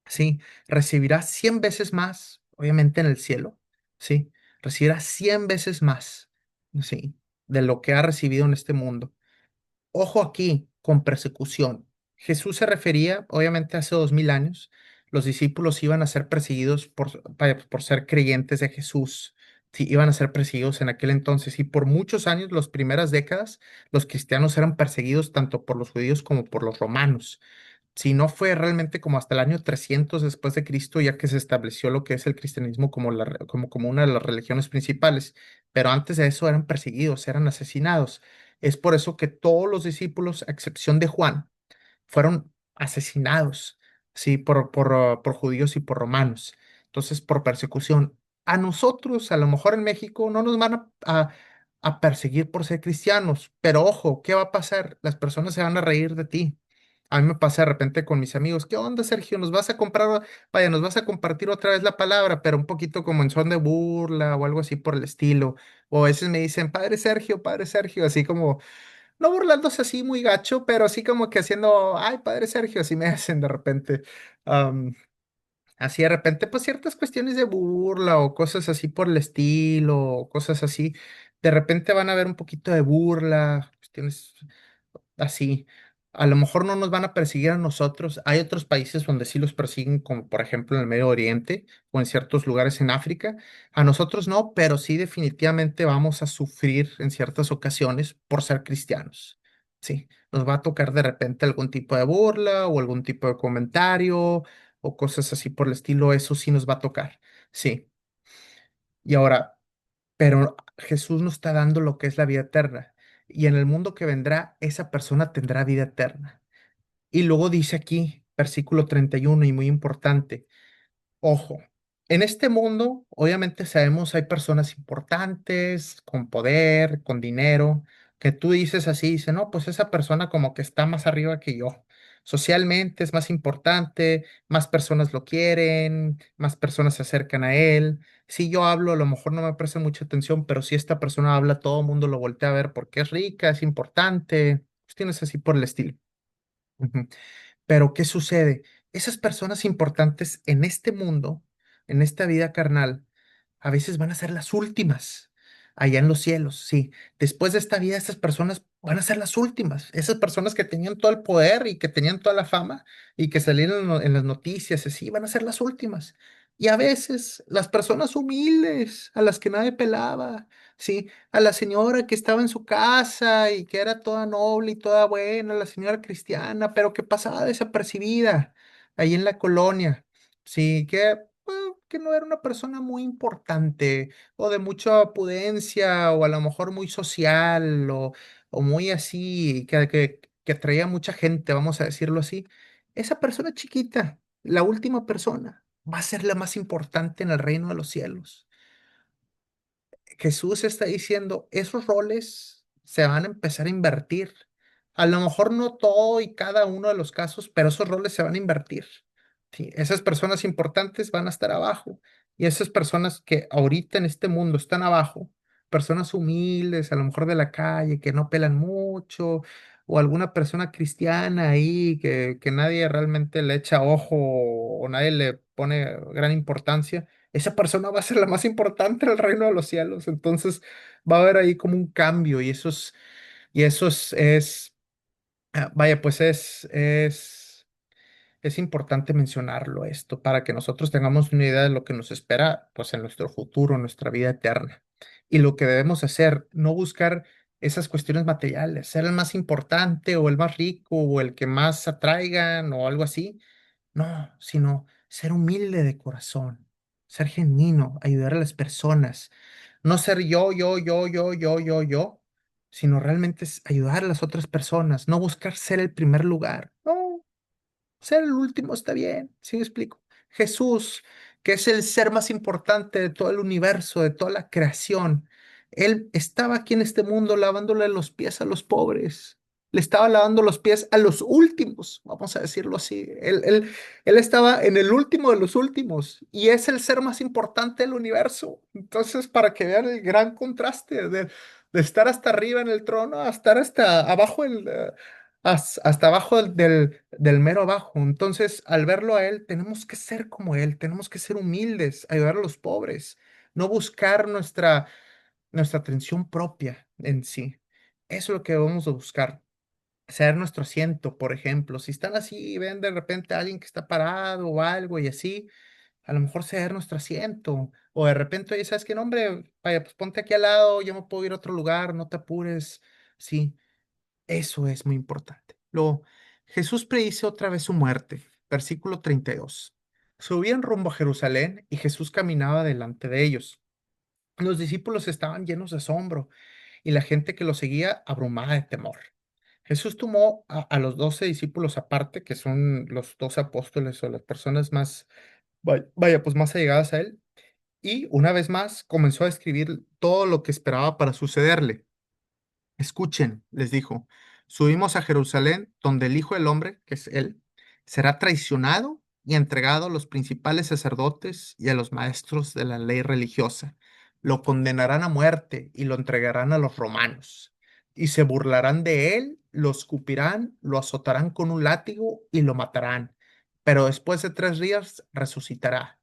sí, recibirá 100 veces más, obviamente en el cielo, sí, recibirá 100 veces más, sí, de lo que ha recibido en este mundo. Ojo aquí con persecución. Jesús se refería, obviamente, hace 2000 años, los discípulos iban a ser perseguidos por ser creyentes de Jesús. Sí, iban a ser perseguidos en aquel entonces y por muchos años, las primeras décadas, los cristianos eran perseguidos tanto por los judíos como por los romanos. Si no fue realmente como hasta el año 300 después de Cristo, ya que se estableció lo que es el cristianismo como, como una de las religiones principales, pero antes de eso eran perseguidos, eran asesinados. Es por eso que todos los discípulos, a excepción de Juan, fueron asesinados, sí, por judíos y por romanos. Entonces, por persecución. A nosotros, a lo mejor en México, no nos van a perseguir por ser cristianos, pero ojo, ¿qué va a pasar? Las personas se van a reír de ti. A mí me pasa de repente con mis amigos, ¿qué onda, Sergio? ¿Nos vas a comprar, vaya, nos vas a compartir otra vez la palabra, pero un poquito como en son de burla o algo así por el estilo? O a veces me dicen, Padre Sergio, así como no burlándose así muy gacho, pero así como que haciendo, ay, padre Sergio, así me hacen de repente. am, Así de repente, pues ciertas cuestiones de burla o cosas así por el estilo, o cosas así. De repente van a haber un poquito de burla, cuestiones así. A lo mejor no nos van a perseguir a nosotros. Hay otros países donde sí los persiguen, como por ejemplo en el Medio Oriente o en ciertos lugares en África. A nosotros no, pero sí definitivamente vamos a sufrir en ciertas ocasiones por ser cristianos. Sí, nos va a tocar de repente algún tipo de burla o algún tipo de comentario o cosas así por el estilo. Eso sí nos va a tocar. Sí. Y ahora, pero Jesús nos está dando lo que es la vida eterna. Y en el mundo que vendrá, esa persona tendrá vida eterna. Y luego dice aquí, versículo 31 y muy importante, ojo, en este mundo, obviamente sabemos, hay personas importantes, con poder, con dinero, que tú dices así, dice, no, pues esa persona como que está más arriba que yo. Socialmente es más importante, más personas lo quieren, más personas se acercan a él. Si yo hablo, a lo mejor no me presta mucha atención, pero si esta persona habla, todo el mundo lo voltea a ver porque es rica, es importante, cuestiones así por el estilo. Ujú. Pero ¿qué sucede? Esas personas importantes en este mundo, en esta vida carnal, a veces van a ser las últimas allá en los cielos, sí. Después de esta vida, estas personas van a ser las últimas. Esas personas que tenían todo el poder y que tenían toda la fama y que salían en las noticias, así, van a ser las últimas. Y a veces las personas humildes, a las que nadie pelaba, sí, a la señora que estaba en su casa y que era toda noble y toda buena, la señora cristiana, pero que pasaba desapercibida ahí en la colonia, sí, que no era una persona muy importante o de mucha pudencia o a lo mejor muy social o muy así, que atraía mucha gente, vamos a decirlo así. Esa persona chiquita, la última persona, va a ser la más importante en el reino de los cielos. Jesús está diciendo, esos roles se van a empezar a invertir. A lo mejor no todo y cada uno de los casos, pero esos roles se van a invertir. Sí, esas personas importantes van a estar abajo y esas personas que ahorita en este mundo están abajo, personas humildes, a lo mejor de la calle, que no pelan mucho, o alguna persona cristiana ahí que nadie realmente le echa ojo o nadie le pone gran importancia, esa persona va a ser la más importante en el reino de los cielos. Entonces va a haber ahí como un cambio y eso vaya, pues es importante mencionarlo esto para que nosotros tengamos una idea de lo que nos espera, pues en nuestro futuro, en nuestra vida eterna. Y lo que debemos hacer, no buscar esas cuestiones materiales, ser el más importante o el más rico o el que más atraigan o algo así, no, sino ser humilde de corazón, ser genuino, ayudar a las personas, no ser yo, sino realmente es ayudar a las otras personas, no buscar ser el primer lugar. No, ser el último está bien, ¿sí me explico? Jesús, que es el ser más importante de todo el universo, de toda la creación, él estaba aquí en este mundo lavándole los pies a los pobres. Le estaba lavando los pies a los últimos, vamos a decirlo así. Él estaba en el último de los últimos y es el ser más importante del universo. Entonces, para que vean el gran contraste de estar hasta arriba en el trono a estar hasta abajo hasta abajo del mero abajo. Entonces, al verlo a él, tenemos que ser como él, tenemos que ser humildes, ayudar a los pobres, no buscar nuestra atención propia en sí. Eso es lo que vamos a buscar. Ser nuestro asiento, por ejemplo. Si están así y ven de repente a alguien que está parado o algo y así, a lo mejor ceder nuestro asiento. O de repente, oye, ¿sabes qué? No, hombre, vaya, pues ponte aquí al lado, yo me puedo ir a otro lugar, no te apures. Sí. Eso es muy importante. Luego, Jesús predice otra vez su muerte. Versículo 32. Subían rumbo a Jerusalén y Jesús caminaba delante de ellos. Los discípulos estaban llenos de asombro y la gente que lo seguía abrumada de temor. Jesús tomó a los 12 discípulos aparte, que son los 12 apóstoles o las personas más, vaya, pues más allegadas a él, y una vez más comenzó a escribir todo lo que esperaba para sucederle. Escuchen, les dijo, subimos a Jerusalén, donde el Hijo del Hombre, que es Él, será traicionado y entregado a los principales sacerdotes y a los maestros de la ley religiosa. Lo condenarán a muerte y lo entregarán a los romanos. Y se burlarán de él, lo escupirán, lo azotarán con un látigo y lo matarán. Pero después de 3 días resucitará.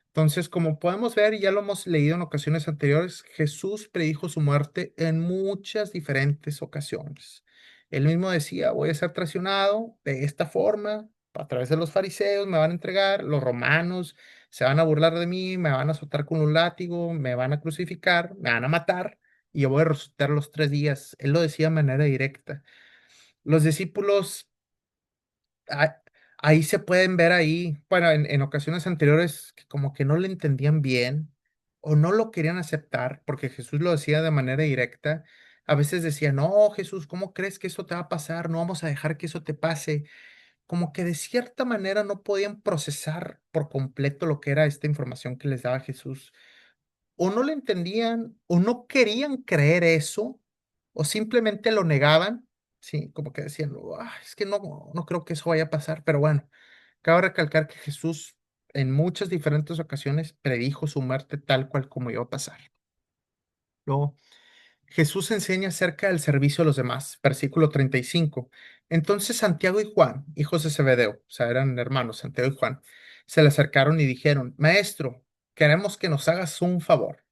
Entonces, como podemos ver, y ya lo hemos leído en ocasiones anteriores, Jesús predijo su muerte en muchas diferentes ocasiones. Él mismo decía, voy a ser traicionado de esta forma, a través de los fariseos me van a entregar, los romanos se van a burlar de mí, me van a azotar con un látigo, me van a crucificar, me van a matar, y yo voy a resucitar los 3 días. Él lo decía de manera directa. Los discípulos ah, ahí se pueden ver ahí, bueno, en ocasiones anteriores que como que no le entendían bien o no lo querían aceptar porque Jesús lo decía de manera directa. A veces decía, no, Jesús, ¿cómo crees que eso te va a pasar? No vamos a dejar que eso te pase. Como que de cierta manera no podían procesar por completo lo que era esta información que les daba Jesús. O no le entendían o no querían creer eso o simplemente lo negaban, Sí, como que decían, es que no creo que eso vaya a pasar, pero bueno, cabe recalcar que Jesús en muchas diferentes ocasiones predijo su muerte tal cual como iba a pasar. Luego, Jesús enseña acerca del servicio a los demás, versículo 35. Entonces Santiago y Juan, hijos de Zebedeo, o sea, eran hermanos, Santiago y Juan, se le acercaron y dijeron, Maestro, queremos que nos hagas un favor.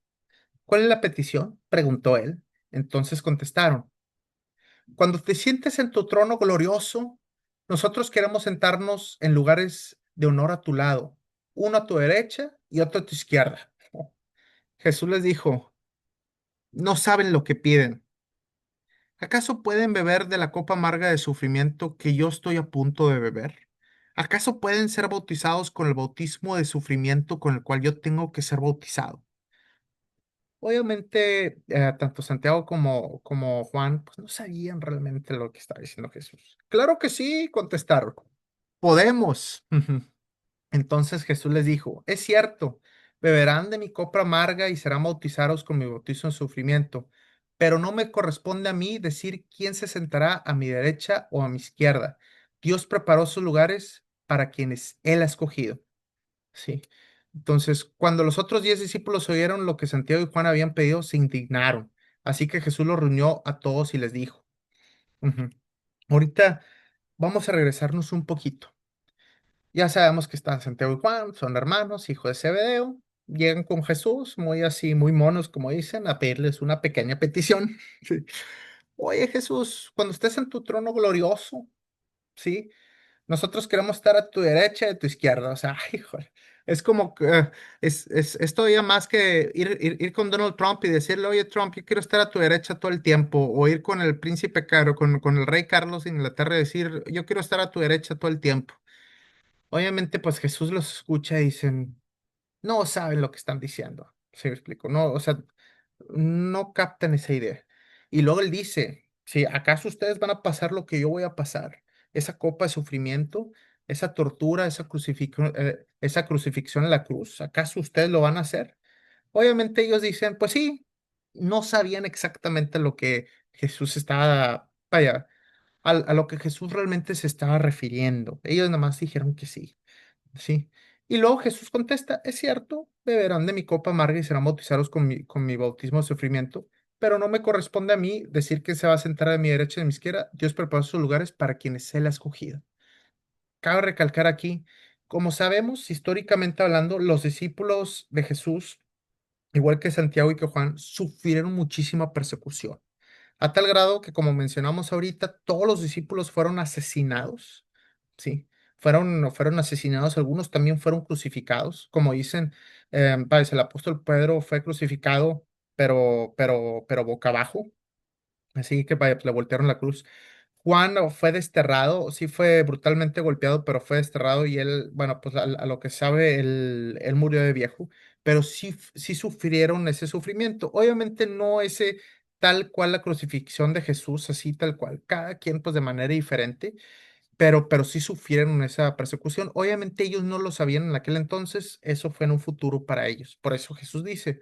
¿Cuál es la petición? Preguntó él. Entonces contestaron, cuando te sientes en tu trono glorioso, nosotros queremos sentarnos en lugares de honor a tu lado, uno a tu derecha y otro a tu izquierda. Jesús les dijo, no saben lo que piden. ¿Acaso pueden beber de la copa amarga de sufrimiento que yo estoy a punto de beber? ¿Acaso pueden ser bautizados con el bautismo de sufrimiento con el cual yo tengo que ser bautizado? Obviamente, tanto Santiago como Juan, pues no sabían realmente lo que estaba diciendo Jesús. Claro que sí, contestaron. Podemos. Entonces Jesús les dijo, es cierto, beberán de mi copa amarga y serán bautizados con mi bautizo en sufrimiento, pero no me corresponde a mí decir quién se sentará a mi derecha o a mi izquierda. Dios preparó sus lugares para quienes Él ha escogido. Sí. Entonces, cuando los otros 10 discípulos oyeron lo que Santiago y Juan habían pedido, se indignaron. Así que Jesús los reunió a todos y les dijo, ujú, ahorita vamos a regresarnos un poquito. Ya sabemos que están Santiago y Juan, son hermanos, hijos de Zebedeo. Llegan con Jesús, muy así, muy monos, como dicen, a pedirles una pequeña petición. Sí. Oye, Jesús, cuando estés en tu trono glorioso, ¿sí? Nosotros queremos estar a tu derecha y a tu izquierda. O sea, ay, híjole. Es como que es todavía más que ir con Donald Trump y decirle, oye, Trump, yo quiero estar a tu derecha todo el tiempo. O ir con el príncipe Caro, con el rey Carlos de Inglaterra y decir, yo quiero estar a tu derecha todo el tiempo. Obviamente, pues Jesús los escucha y dicen, no saben lo que están diciendo. ¿Sí me explico? No, o sea, no captan esa idea. Y luego él dice, si acaso ustedes van a pasar lo que yo voy a pasar, esa copa de sufrimiento, esa tortura, esa crucifixión en la cruz, ¿acaso ustedes lo van a hacer? Obviamente ellos dicen, pues sí, no sabían exactamente lo que Jesús estaba, vaya, a lo que Jesús realmente se estaba refiriendo. Ellos nada más dijeron que sí. Sí. Y luego Jesús contesta, es cierto, beberán de mi copa amarga y serán bautizados con mi bautismo de sufrimiento, pero no me corresponde a mí decir que se va a sentar a mi derecha y a mi izquierda. Dios preparó sus lugares para quienes Él ha escogido. Cabe recalcar aquí, como sabemos, históricamente hablando, los discípulos de Jesús, igual que Santiago y que Juan, sufrieron muchísima persecución, a tal grado que, como mencionamos ahorita, todos los discípulos fueron asesinados, ¿sí? Fueron asesinados, algunos también fueron crucificados, como dicen, pues, el apóstol Pedro fue crucificado, pero boca abajo, así que vaya, pues, le voltearon la cruz. Juan fue desterrado, sí fue brutalmente golpeado, pero fue desterrado y él, bueno, pues a lo que sabe, él murió de viejo, pero sí sufrieron ese sufrimiento. Obviamente no ese tal cual la crucifixión de Jesús, así tal cual, cada quien pues de manera diferente, pero sí sufrieron esa persecución. Obviamente ellos no lo sabían en aquel entonces, eso fue en un futuro para ellos. Por eso Jesús dice,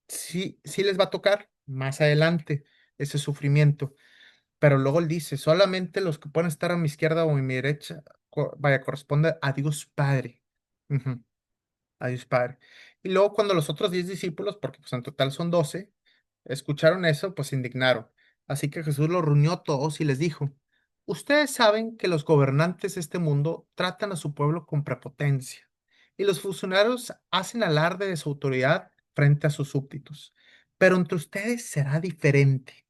sí, sí les va a tocar más adelante ese sufrimiento. Pero luego él dice, solamente los que pueden estar a mi izquierda o a mi derecha, vaya, corresponde a Dios Padre. Ujú, a Dios Padre. Y luego cuando los otros 10 discípulos, porque pues en total son 12, escucharon eso, pues se indignaron. Así que Jesús los reunió a todos y les dijo, ustedes saben que los gobernantes de este mundo tratan a su pueblo con prepotencia y los funcionarios hacen alarde de su autoridad frente a sus súbditos. Pero entre ustedes será diferente.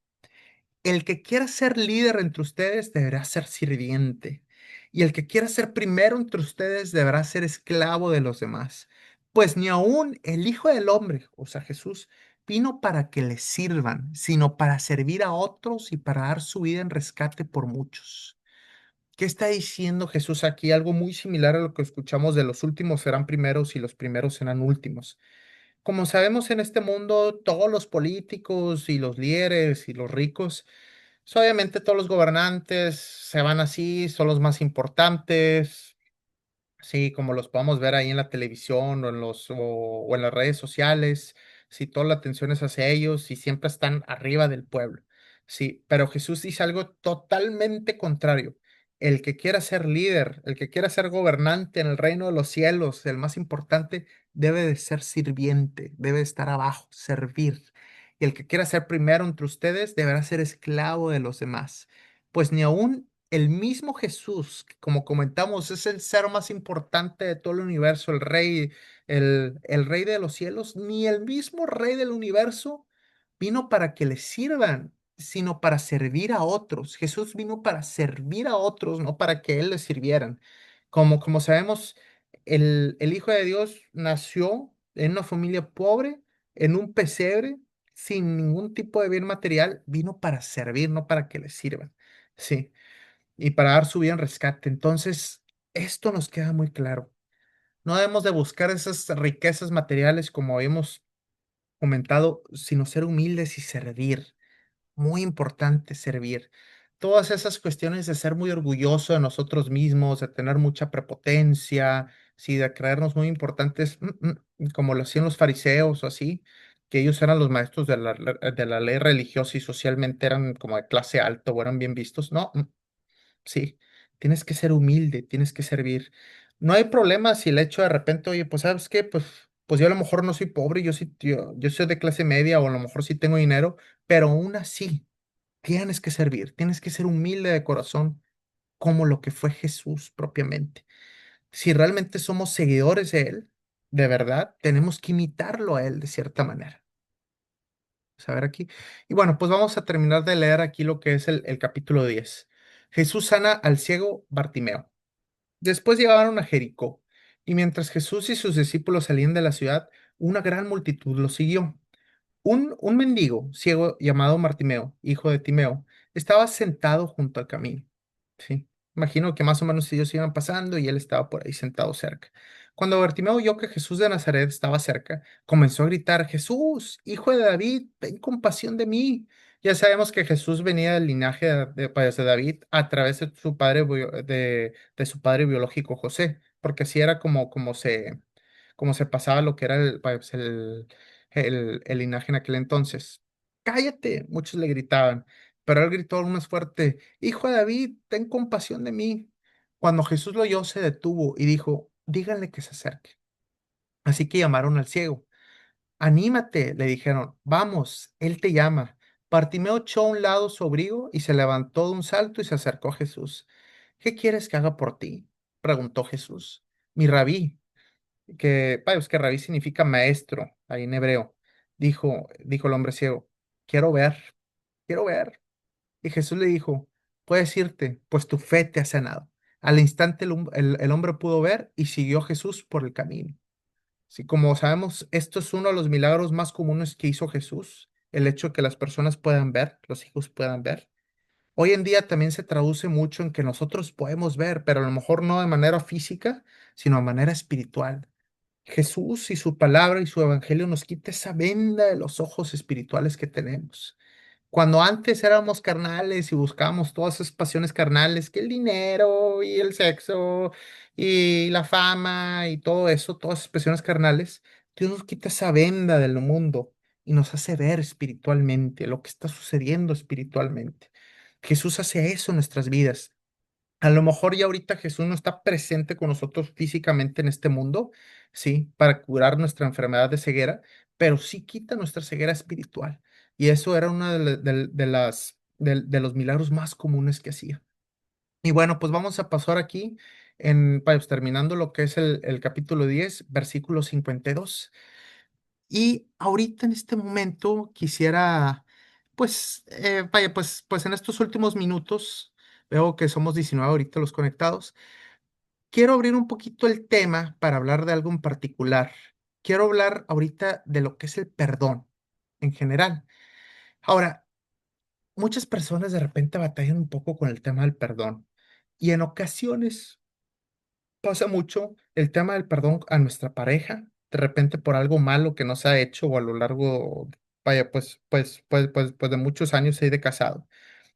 El que quiera ser líder entre ustedes deberá ser sirviente, y el que quiera ser primero entre ustedes deberá ser esclavo de los demás. Pues ni aun el Hijo del Hombre, o sea, Jesús, vino para que le sirvan, sino para servir a otros y para dar su vida en rescate por muchos. ¿Qué está diciendo Jesús aquí? Algo muy similar a lo que escuchamos de los últimos serán primeros y los primeros serán últimos. Como sabemos en este mundo, todos los políticos y los líderes y los ricos, pues, obviamente todos los gobernantes se van así, son los más importantes, sí, como los podemos ver ahí en la televisión o en las redes sociales, sí, toda la atención es hacia ellos y siempre están arriba del pueblo. Sí, pero Jesús dice algo totalmente contrario. El que quiera ser líder, el que quiera ser gobernante en el reino de los cielos, el más importante, debe de ser sirviente, debe de estar abajo, servir. Y el que quiera ser primero entre ustedes deberá ser esclavo de los demás. Pues ni aún el mismo Jesús, que como comentamos, es el ser más importante de todo el universo, el rey, el rey de los cielos, ni el mismo rey del universo vino para que le sirvan, sino para servir a otros. Jesús vino para servir a otros, no para que Él les sirvieran. Como sabemos, el Hijo de Dios nació en una familia pobre, en un pesebre, sin ningún tipo de bien material, vino para servir, no para que le sirvan. Sí, y para dar su vida en rescate. Entonces, esto nos queda muy claro. No debemos de buscar esas riquezas materiales como habíamos comentado, sino ser humildes y servir. Muy importante servir. Todas esas cuestiones de ser muy orgulloso de nosotros mismos, de tener mucha prepotencia, sí, de creernos muy importantes, como lo hacían los fariseos o así, que ellos eran los maestros de la ley religiosa y socialmente eran como de clase alta o eran bien vistos. No, sí, tienes que ser humilde, tienes que servir. No hay problema si el hecho de repente, oye, pues sabes qué, pues yo a lo mejor no soy pobre, yo soy de clase media o a lo mejor sí tengo dinero, pero aún así tienes que servir, tienes que ser humilde de corazón como lo que fue Jesús propiamente. Si realmente somos seguidores de Él, de verdad, tenemos que imitarlo a Él de cierta manera. Vamos a ver aquí. Y bueno, pues vamos a terminar de leer aquí lo que es el capítulo 10. Jesús sana al ciego Bartimeo. Después llegaron a Jericó, y mientras Jesús y sus discípulos salían de la ciudad, una gran multitud los siguió. Un mendigo ciego llamado Martimeo, hijo de Timeo, estaba sentado junto al camino. Sí, imagino que más o menos ellos iban pasando y él estaba por ahí sentado cerca. Cuando Bartimeo oyó que Jesús de Nazaret estaba cerca, comenzó a gritar: Jesús, hijo de David, ten compasión de mí. Ya sabemos que Jesús venía del linaje pues, de David a través de su padre, de su padre biológico José, porque así era como se pasaba lo que era pues, el linaje en aquel entonces. Cállate, muchos le gritaban, pero él gritó aún más fuerte: Hijo de David, ten compasión de mí. Cuando Jesús lo oyó, se detuvo y dijo: Díganle que se acerque. Así que llamaron al ciego. Anímate, le dijeron, vamos, él te llama. Bartimeo echó a un lado su abrigo y se levantó de un salto y se acercó a Jesús. ¿Qué quieres que haga por ti? Preguntó Jesús. Mi rabí, es que rabí significa maestro, ahí en hebreo. Dijo el hombre ciego: Quiero ver, quiero ver. Y Jesús le dijo: Puedes irte, pues tu fe te ha sanado. Al instante el hombre pudo ver y siguió a Jesús por el camino. Sí, como sabemos, esto es uno de los milagros más comunes que hizo Jesús, el hecho de que las personas puedan ver, los hijos puedan ver. Hoy en día también se traduce mucho en que nosotros podemos ver, pero a lo mejor no de manera física, sino de manera espiritual. Jesús y su palabra y su evangelio nos quita esa venda de los ojos espirituales que tenemos. Cuando antes éramos carnales y buscábamos todas esas pasiones carnales, que el dinero y el sexo y la fama y todo eso, todas esas pasiones carnales, Dios nos quita esa venda del mundo y nos hace ver espiritualmente lo que está sucediendo espiritualmente. Jesús hace eso en nuestras vidas. A lo mejor ya ahorita Jesús no está presente con nosotros físicamente en este mundo, sí, para curar nuestra enfermedad de ceguera, pero sí quita nuestra ceguera espiritual. Y eso era uno de los milagros más comunes que hacía. Y bueno, pues vamos a pasar aquí pues, terminando lo que es el capítulo 10 versículo 52. Y ahorita en este momento quisiera, pues en estos últimos minutos, veo que somos 19 ahorita los conectados. Quiero abrir un poquito el tema para hablar de algo en particular. Quiero hablar ahorita de lo que es el perdón en general. Ahora, muchas personas de repente batallan un poco con el tema del perdón y en ocasiones pasa mucho el tema del perdón a nuestra pareja, de repente por algo malo que nos ha hecho o a lo largo, pues de muchos años ahí de casado.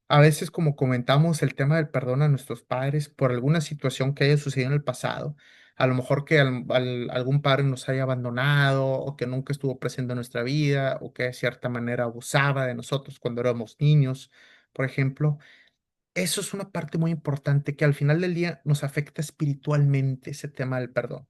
A veces, como comentamos, el tema del perdón a nuestros padres por alguna situación que haya sucedido en el pasado. A lo mejor que algún padre nos haya abandonado o que nunca estuvo presente en nuestra vida o que de cierta manera abusaba de nosotros cuando éramos niños, por ejemplo. Eso es una parte muy importante que al final del día nos afecta espiritualmente ese tema del perdón.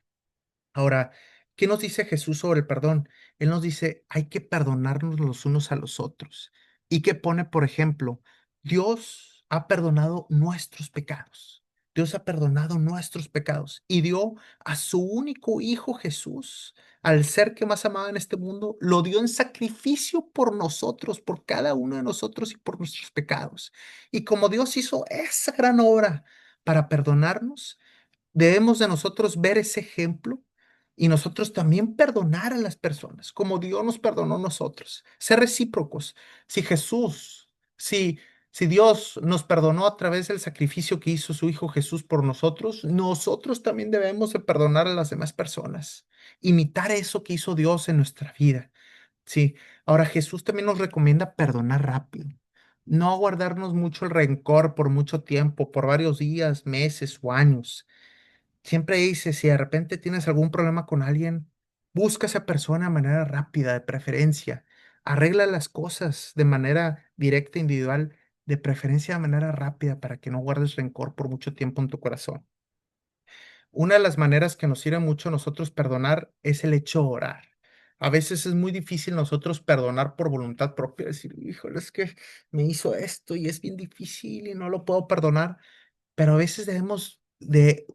Ahora, ¿qué nos dice Jesús sobre el perdón? Él nos dice, hay que perdonarnos los unos a los otros. Y que pone, por ejemplo, Dios ha perdonado nuestros pecados. Dios ha perdonado nuestros pecados y dio a su único hijo Jesús, al ser que más amaba en este mundo, lo dio en sacrificio por nosotros, por cada uno de nosotros y por nuestros pecados. Y como Dios hizo esa gran obra para perdonarnos, debemos de nosotros ver ese ejemplo y nosotros también perdonar a las personas, como Dios nos perdonó a nosotros. Ser recíprocos. Si Jesús, si, si Dios nos perdonó a través del sacrificio que hizo su Hijo Jesús por nosotros, nosotros también debemos de perdonar a las demás personas. Imitar eso que hizo Dios en nuestra vida. Sí. Ahora Jesús también nos recomienda perdonar rápido. No guardarnos mucho el rencor por mucho tiempo, por varios días, meses o años. Siempre dice, si de repente tienes algún problema con alguien, busca a esa persona de manera rápida, de preferencia. Arregla las cosas de manera directa, individual, de preferencia de manera rápida para que no guardes rencor por mucho tiempo en tu corazón. Una de las maneras que nos sirve mucho a nosotros perdonar es el hecho de orar. A veces es muy difícil nosotros perdonar por voluntad propia, decir, híjole, es que me hizo esto y es bien difícil y no lo puedo perdonar. Pero a veces debemos de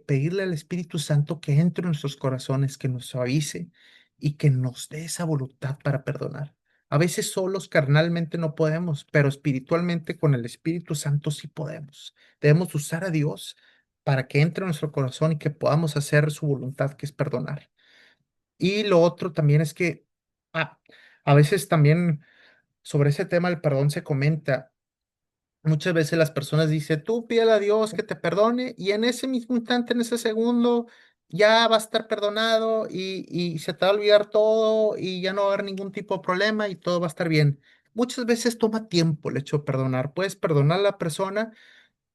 pedirle al Espíritu Santo que entre en nuestros corazones, que nos suavice y que nos dé esa voluntad para perdonar. A veces solos carnalmente no podemos, pero espiritualmente con el Espíritu Santo sí podemos. Debemos usar a Dios para que entre en nuestro corazón y que podamos hacer su voluntad, que es perdonar. Y lo otro también es que ah, a veces también sobre ese tema del perdón se comenta. Muchas veces las personas dicen, tú pídele a Dios que te perdone y en ese mismo instante, en ese segundo, ya va a estar perdonado y se te va a olvidar todo y ya no va a haber ningún tipo de problema y todo va a estar bien. Muchas veces toma tiempo el hecho de perdonar. Puedes perdonar a la persona,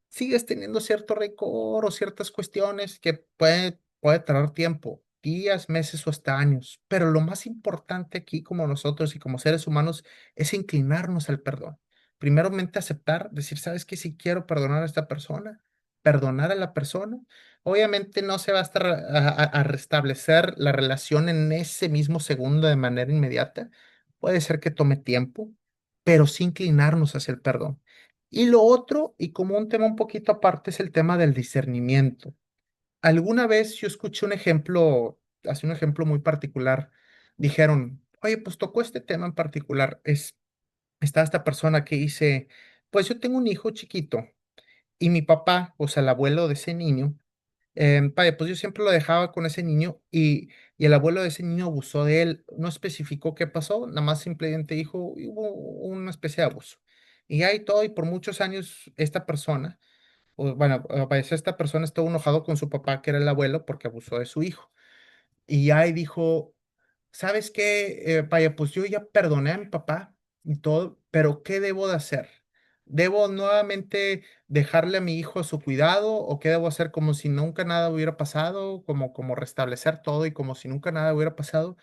sigues teniendo cierto rencor o ciertas cuestiones que puede tardar tiempo, días, meses o hasta años. Pero lo más importante aquí como nosotros y como seres humanos es inclinarnos al perdón. Primeramente aceptar, decir, ¿sabes qué? Si quiero perdonar a esta persona, perdonar a la persona. Obviamente no se va a estar a restablecer la relación en ese mismo segundo de manera inmediata. Puede ser que tome tiempo, pero sí inclinarnos hacia el perdón. Y lo otro, y como un tema un poquito aparte, es el tema del discernimiento. Alguna vez yo escuché un ejemplo, hace un ejemplo muy particular. Dijeron, oye, pues tocó este tema en particular. Está esta persona que dice, pues yo tengo un hijo chiquito y mi papá, o sea, el abuelo de ese niño, vaya, pues yo siempre lo dejaba con ese niño y el abuelo de ese niño abusó de él. No especificó qué pasó, nada más simplemente dijo, hubo una especie de abuso. Y ahí todo, y por muchos años esta persona, o bueno, parece esta persona estuvo enojado con su papá, que era el abuelo, porque abusó de su hijo. Y ahí dijo, ¿sabes qué? Vaya, pues yo ya perdoné a mi papá y todo, pero ¿qué debo de hacer? ¿Debo nuevamente dejarle a mi hijo a su cuidado o qué debo hacer como si nunca nada hubiera pasado, como restablecer todo y como si nunca nada hubiera pasado?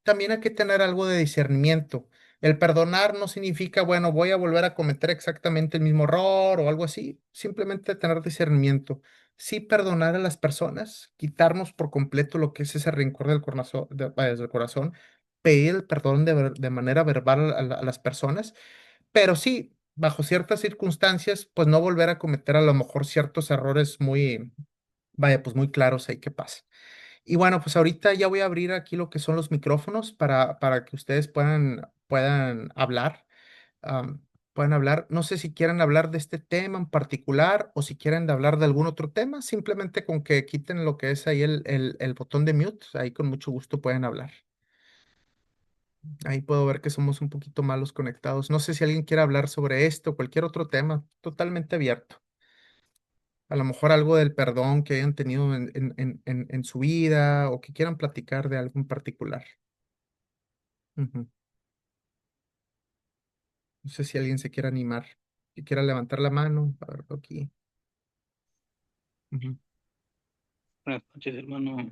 También hay que tener algo de discernimiento. El perdonar no significa, bueno, voy a volver a cometer exactamente el mismo error o algo así. Simplemente tener discernimiento. Sí perdonar a las personas, quitarnos por completo lo que es ese rencor del corazón, del corazón, pedir el perdón de manera verbal a las personas, pero sí, bajo ciertas circunstancias, pues no volver a cometer a lo mejor ciertos errores muy, vaya, pues muy claros ahí que pasa. Y bueno, pues ahorita ya voy a abrir aquí lo que son los micrófonos para que ustedes puedan hablar. Pueden hablar. No sé si quieren hablar de este tema en particular o si quieren de hablar de algún otro tema. Simplemente con que quiten lo que es ahí el botón de mute. Ahí con mucho gusto pueden hablar. Ahí puedo ver que somos un poquito malos conectados. No sé si alguien quiere hablar sobre esto o cualquier otro tema. Totalmente abierto. A lo mejor algo del perdón que hayan tenido en su vida o que quieran platicar de algo en particular. Ujú. No sé si alguien se quiere animar, que quiera levantar la mano. A ver, aquí. Ujú. Buenas noches, hermano.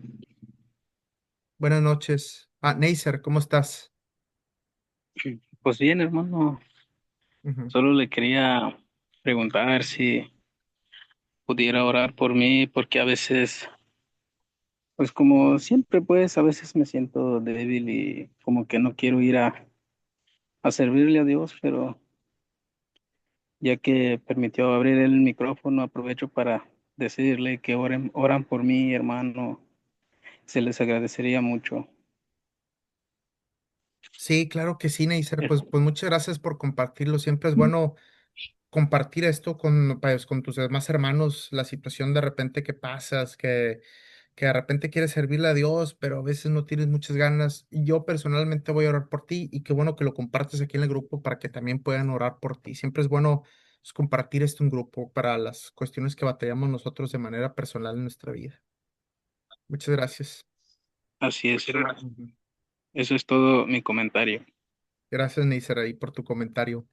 Buenas noches. Neisser, ¿cómo estás? Pues bien, hermano. Ujú. Solo le quería preguntar si pudiera orar por mí, porque a veces, pues como siempre, pues a veces me siento débil y como que no quiero ir a servirle a Dios, pero ya que permitió abrir el micrófono, aprovecho para decirle que oran por mí, hermano. Se les agradecería mucho. Sí, claro que sí, Neisser. Pues muchas gracias por compartirlo. Siempre es bueno compartir esto con tus demás hermanos, la situación de repente que pasas, que de repente quieres servirle a Dios, pero a veces no tienes muchas ganas. Y yo personalmente voy a orar por ti y qué bueno que lo compartes aquí en el grupo para que también puedan orar por ti. Siempre es bueno compartir esto en grupo para las cuestiones que batallamos nosotros de manera personal en nuestra vida. Muchas gracias. Así es, hermano. Ujú. Eso es todo mi comentario. Gracias, Neisser, ahí por tu comentario.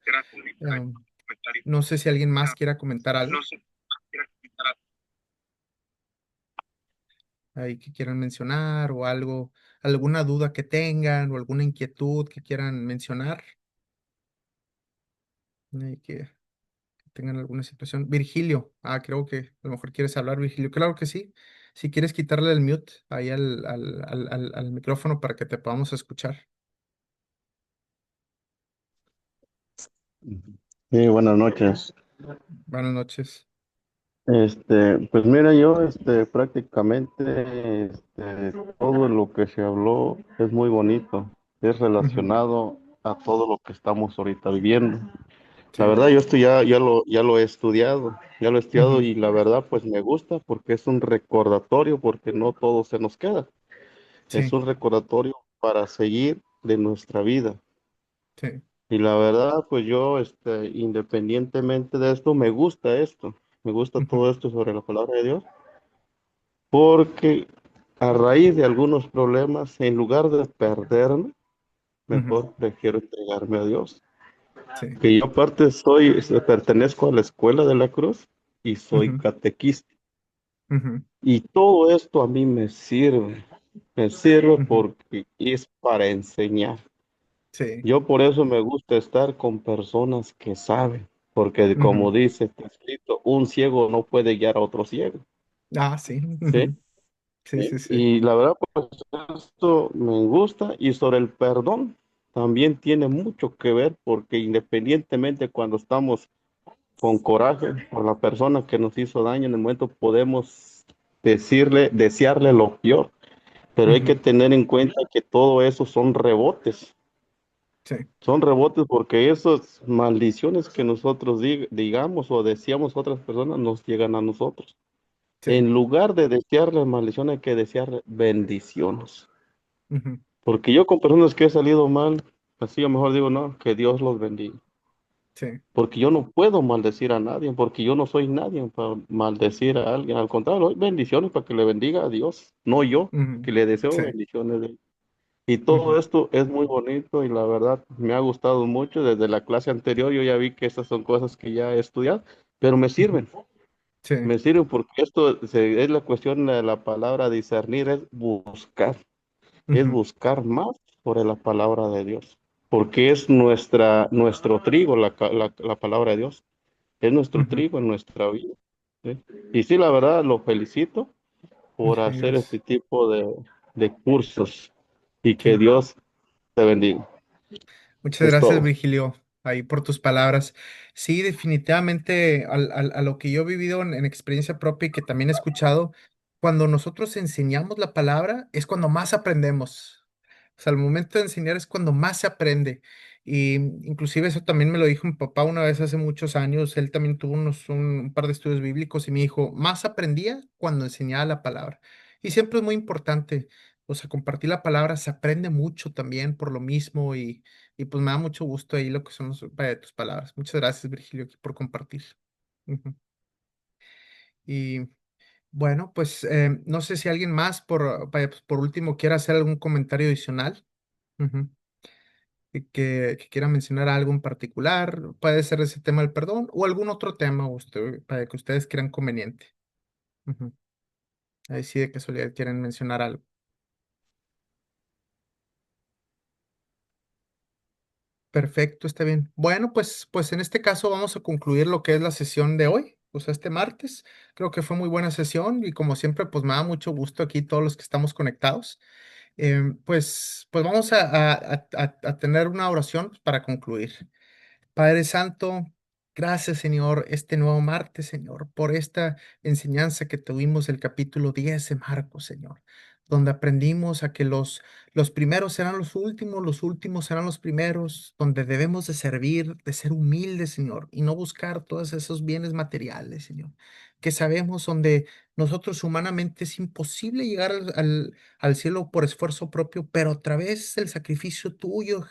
No sé si alguien más quiera comentar algo ahí que quieran mencionar o algo, alguna duda que tengan o alguna inquietud que quieran mencionar, que tengan alguna situación. Virgilio, creo que a lo mejor quieres hablar, Virgilio. Claro que sí. Si quieres quitarle el mute ahí al micrófono para que te podamos escuchar. Sí, buenas noches. Buenas noches. Pues mira, yo prácticamente todo lo que se habló es muy bonito, es Ujú. relacionado a todo lo que estamos ahorita viviendo. La Sí. verdad, yo esto ya lo he estudiado, Ujú. y la verdad pues me gusta porque es un recordatorio, porque no todo se nos queda, es Sí. un recordatorio para seguir de nuestra vida. Sí. Y la verdad, pues yo, independientemente de esto, me gusta Ujú. todo esto sobre la palabra de Dios, porque a raíz de algunos problemas, en lugar de perderme, Ujú. mejor prefiero entregarme a Dios. Sí. Que yo aparte pertenezco a la Escuela de la Cruz y soy Ujú. catequista. Ujú. Y todo esto a mí me sirve Ujú. porque es para enseñar. Sí. Yo por eso me gusta estar con personas que saben, porque Ujú. como dice está escrito, un ciego no puede guiar a otro ciego, Sí. ¿sí? Ujú. Sí, ¿Sí? sí, sí. Y la verdad, pues esto me gusta y sobre el perdón también tiene mucho que ver porque independientemente cuando estamos con coraje por la persona que nos hizo daño, en el momento podemos desearle lo peor, pero hay que Ujú. tener en cuenta que todo eso Sí. son rebotes porque esas maldiciones que nosotros digamos o decíamos a otras personas nos llegan a nosotros. Sí. En lugar de desearles maldición, hay que desear bendiciones. Ujú. Porque yo con personas que he salido mal, así a lo mejor digo, no, que Dios los bendiga. Sí. Porque yo no puedo maldecir a nadie, porque yo no soy nadie para maldecir a alguien. Al contrario, hay bendiciones para que le bendiga a Dios, no yo, Ujú. que le deseo Sí. bendiciones. Y Ujú. todo esto es muy bonito y la verdad me ha gustado mucho. Desde la clase anterior yo ya vi que estas son cosas que ya he estudiado, pero Ujú. Sí. me sirven porque es la cuestión de la palabra discernir, es Ujú. buscar más sobre la palabra de Dios, porque es nuestro trigo, la palabra de Dios, es nuestro Ujú. trigo en nuestra vida. ¿Sí? Y sí, la verdad lo felicito por Sí, hacer este gracias. tipo de cursos y que Sí. Dios te bendiga. Muchas Es gracias, todo. Virgilio, ahí por tus palabras. Sí, definitivamente, a lo que yo he vivido en experiencia propia y que también he escuchado, cuando nosotros enseñamos la palabra es cuando más aprendemos. O sea, al momento de enseñar es cuando más se aprende. Y inclusive eso también me lo dijo mi papá una vez hace muchos años. Él también tuvo un par de estudios bíblicos y me dijo, más aprendía cuando enseñaba la palabra. Y siempre es muy importante, o sea, compartir la palabra se aprende mucho también por lo mismo y pues me da mucho gusto ahí lo que son tus palabras. Muchas gracias, Virgilio, aquí por compartir. Ujú. Y bueno, pues no sé si alguien más pues, por último quiera hacer algún comentario adicional. Ujú. Que quiera mencionar algo en particular. Puede ser ese tema del perdón o algún otro tema para que ustedes crean conveniente. Ujú. Ahí sí de casualidad quieren mencionar algo. Perfecto, está bien. Bueno, pues en este caso vamos a concluir lo que es la sesión de hoy, pues este martes. Creo que fue muy buena sesión y como siempre, pues me da mucho gusto aquí todos los que estamos conectados. Pues vamos a tener una oración para concluir. Padre Santo, gracias Señor, este nuevo martes, Señor, por esta enseñanza que tuvimos del capítulo 10 de Marcos, Señor, donde aprendimos a que los primeros serán los últimos serán los primeros, donde debemos de servir, de ser humildes, Señor, y no buscar todos esos bienes materiales, Señor, que sabemos donde nosotros humanamente es imposible llegar al cielo por esfuerzo propio, pero a través del sacrificio tuyo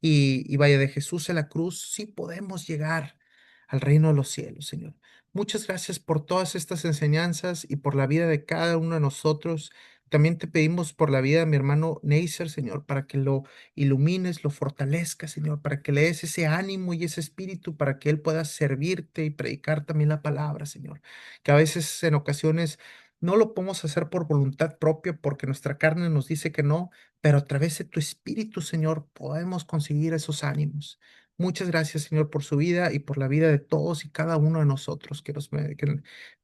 y vaya de Jesús en la cruz, sí podemos llegar al reino de los cielos, Señor. Muchas gracias por todas estas enseñanzas y por la vida de cada uno de nosotros. También te pedimos por la vida de mi hermano Neisser, Señor, para que lo ilumines, lo fortalezcas, Señor, para que le des ese ánimo y ese espíritu para que él pueda servirte y predicar también la palabra, Señor. Que a veces en ocasiones no lo podemos hacer por voluntad propia porque nuestra carne nos dice que no, pero a través de tu Espíritu, Señor, podemos conseguir esos ánimos. Muchas gracias, Señor, por su vida y por la vida de todos y cada uno de nosotros.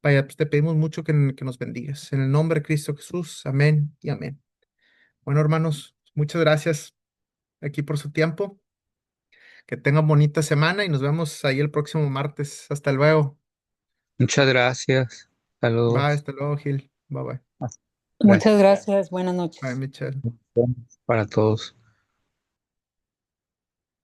Vaya, pues te pedimos mucho que nos bendigas. En el nombre de Cristo Jesús, amén y amén. Bueno, hermanos, muchas gracias aquí por su tiempo. Que tengan bonita semana y nos vemos ahí el próximo martes. Hasta luego. Muchas gracias. Bye, Saludos. hasta luego, Gil. Bye, bye. Gracias Muchas gracias. Buenas Bye, noches. Michelle. para todos.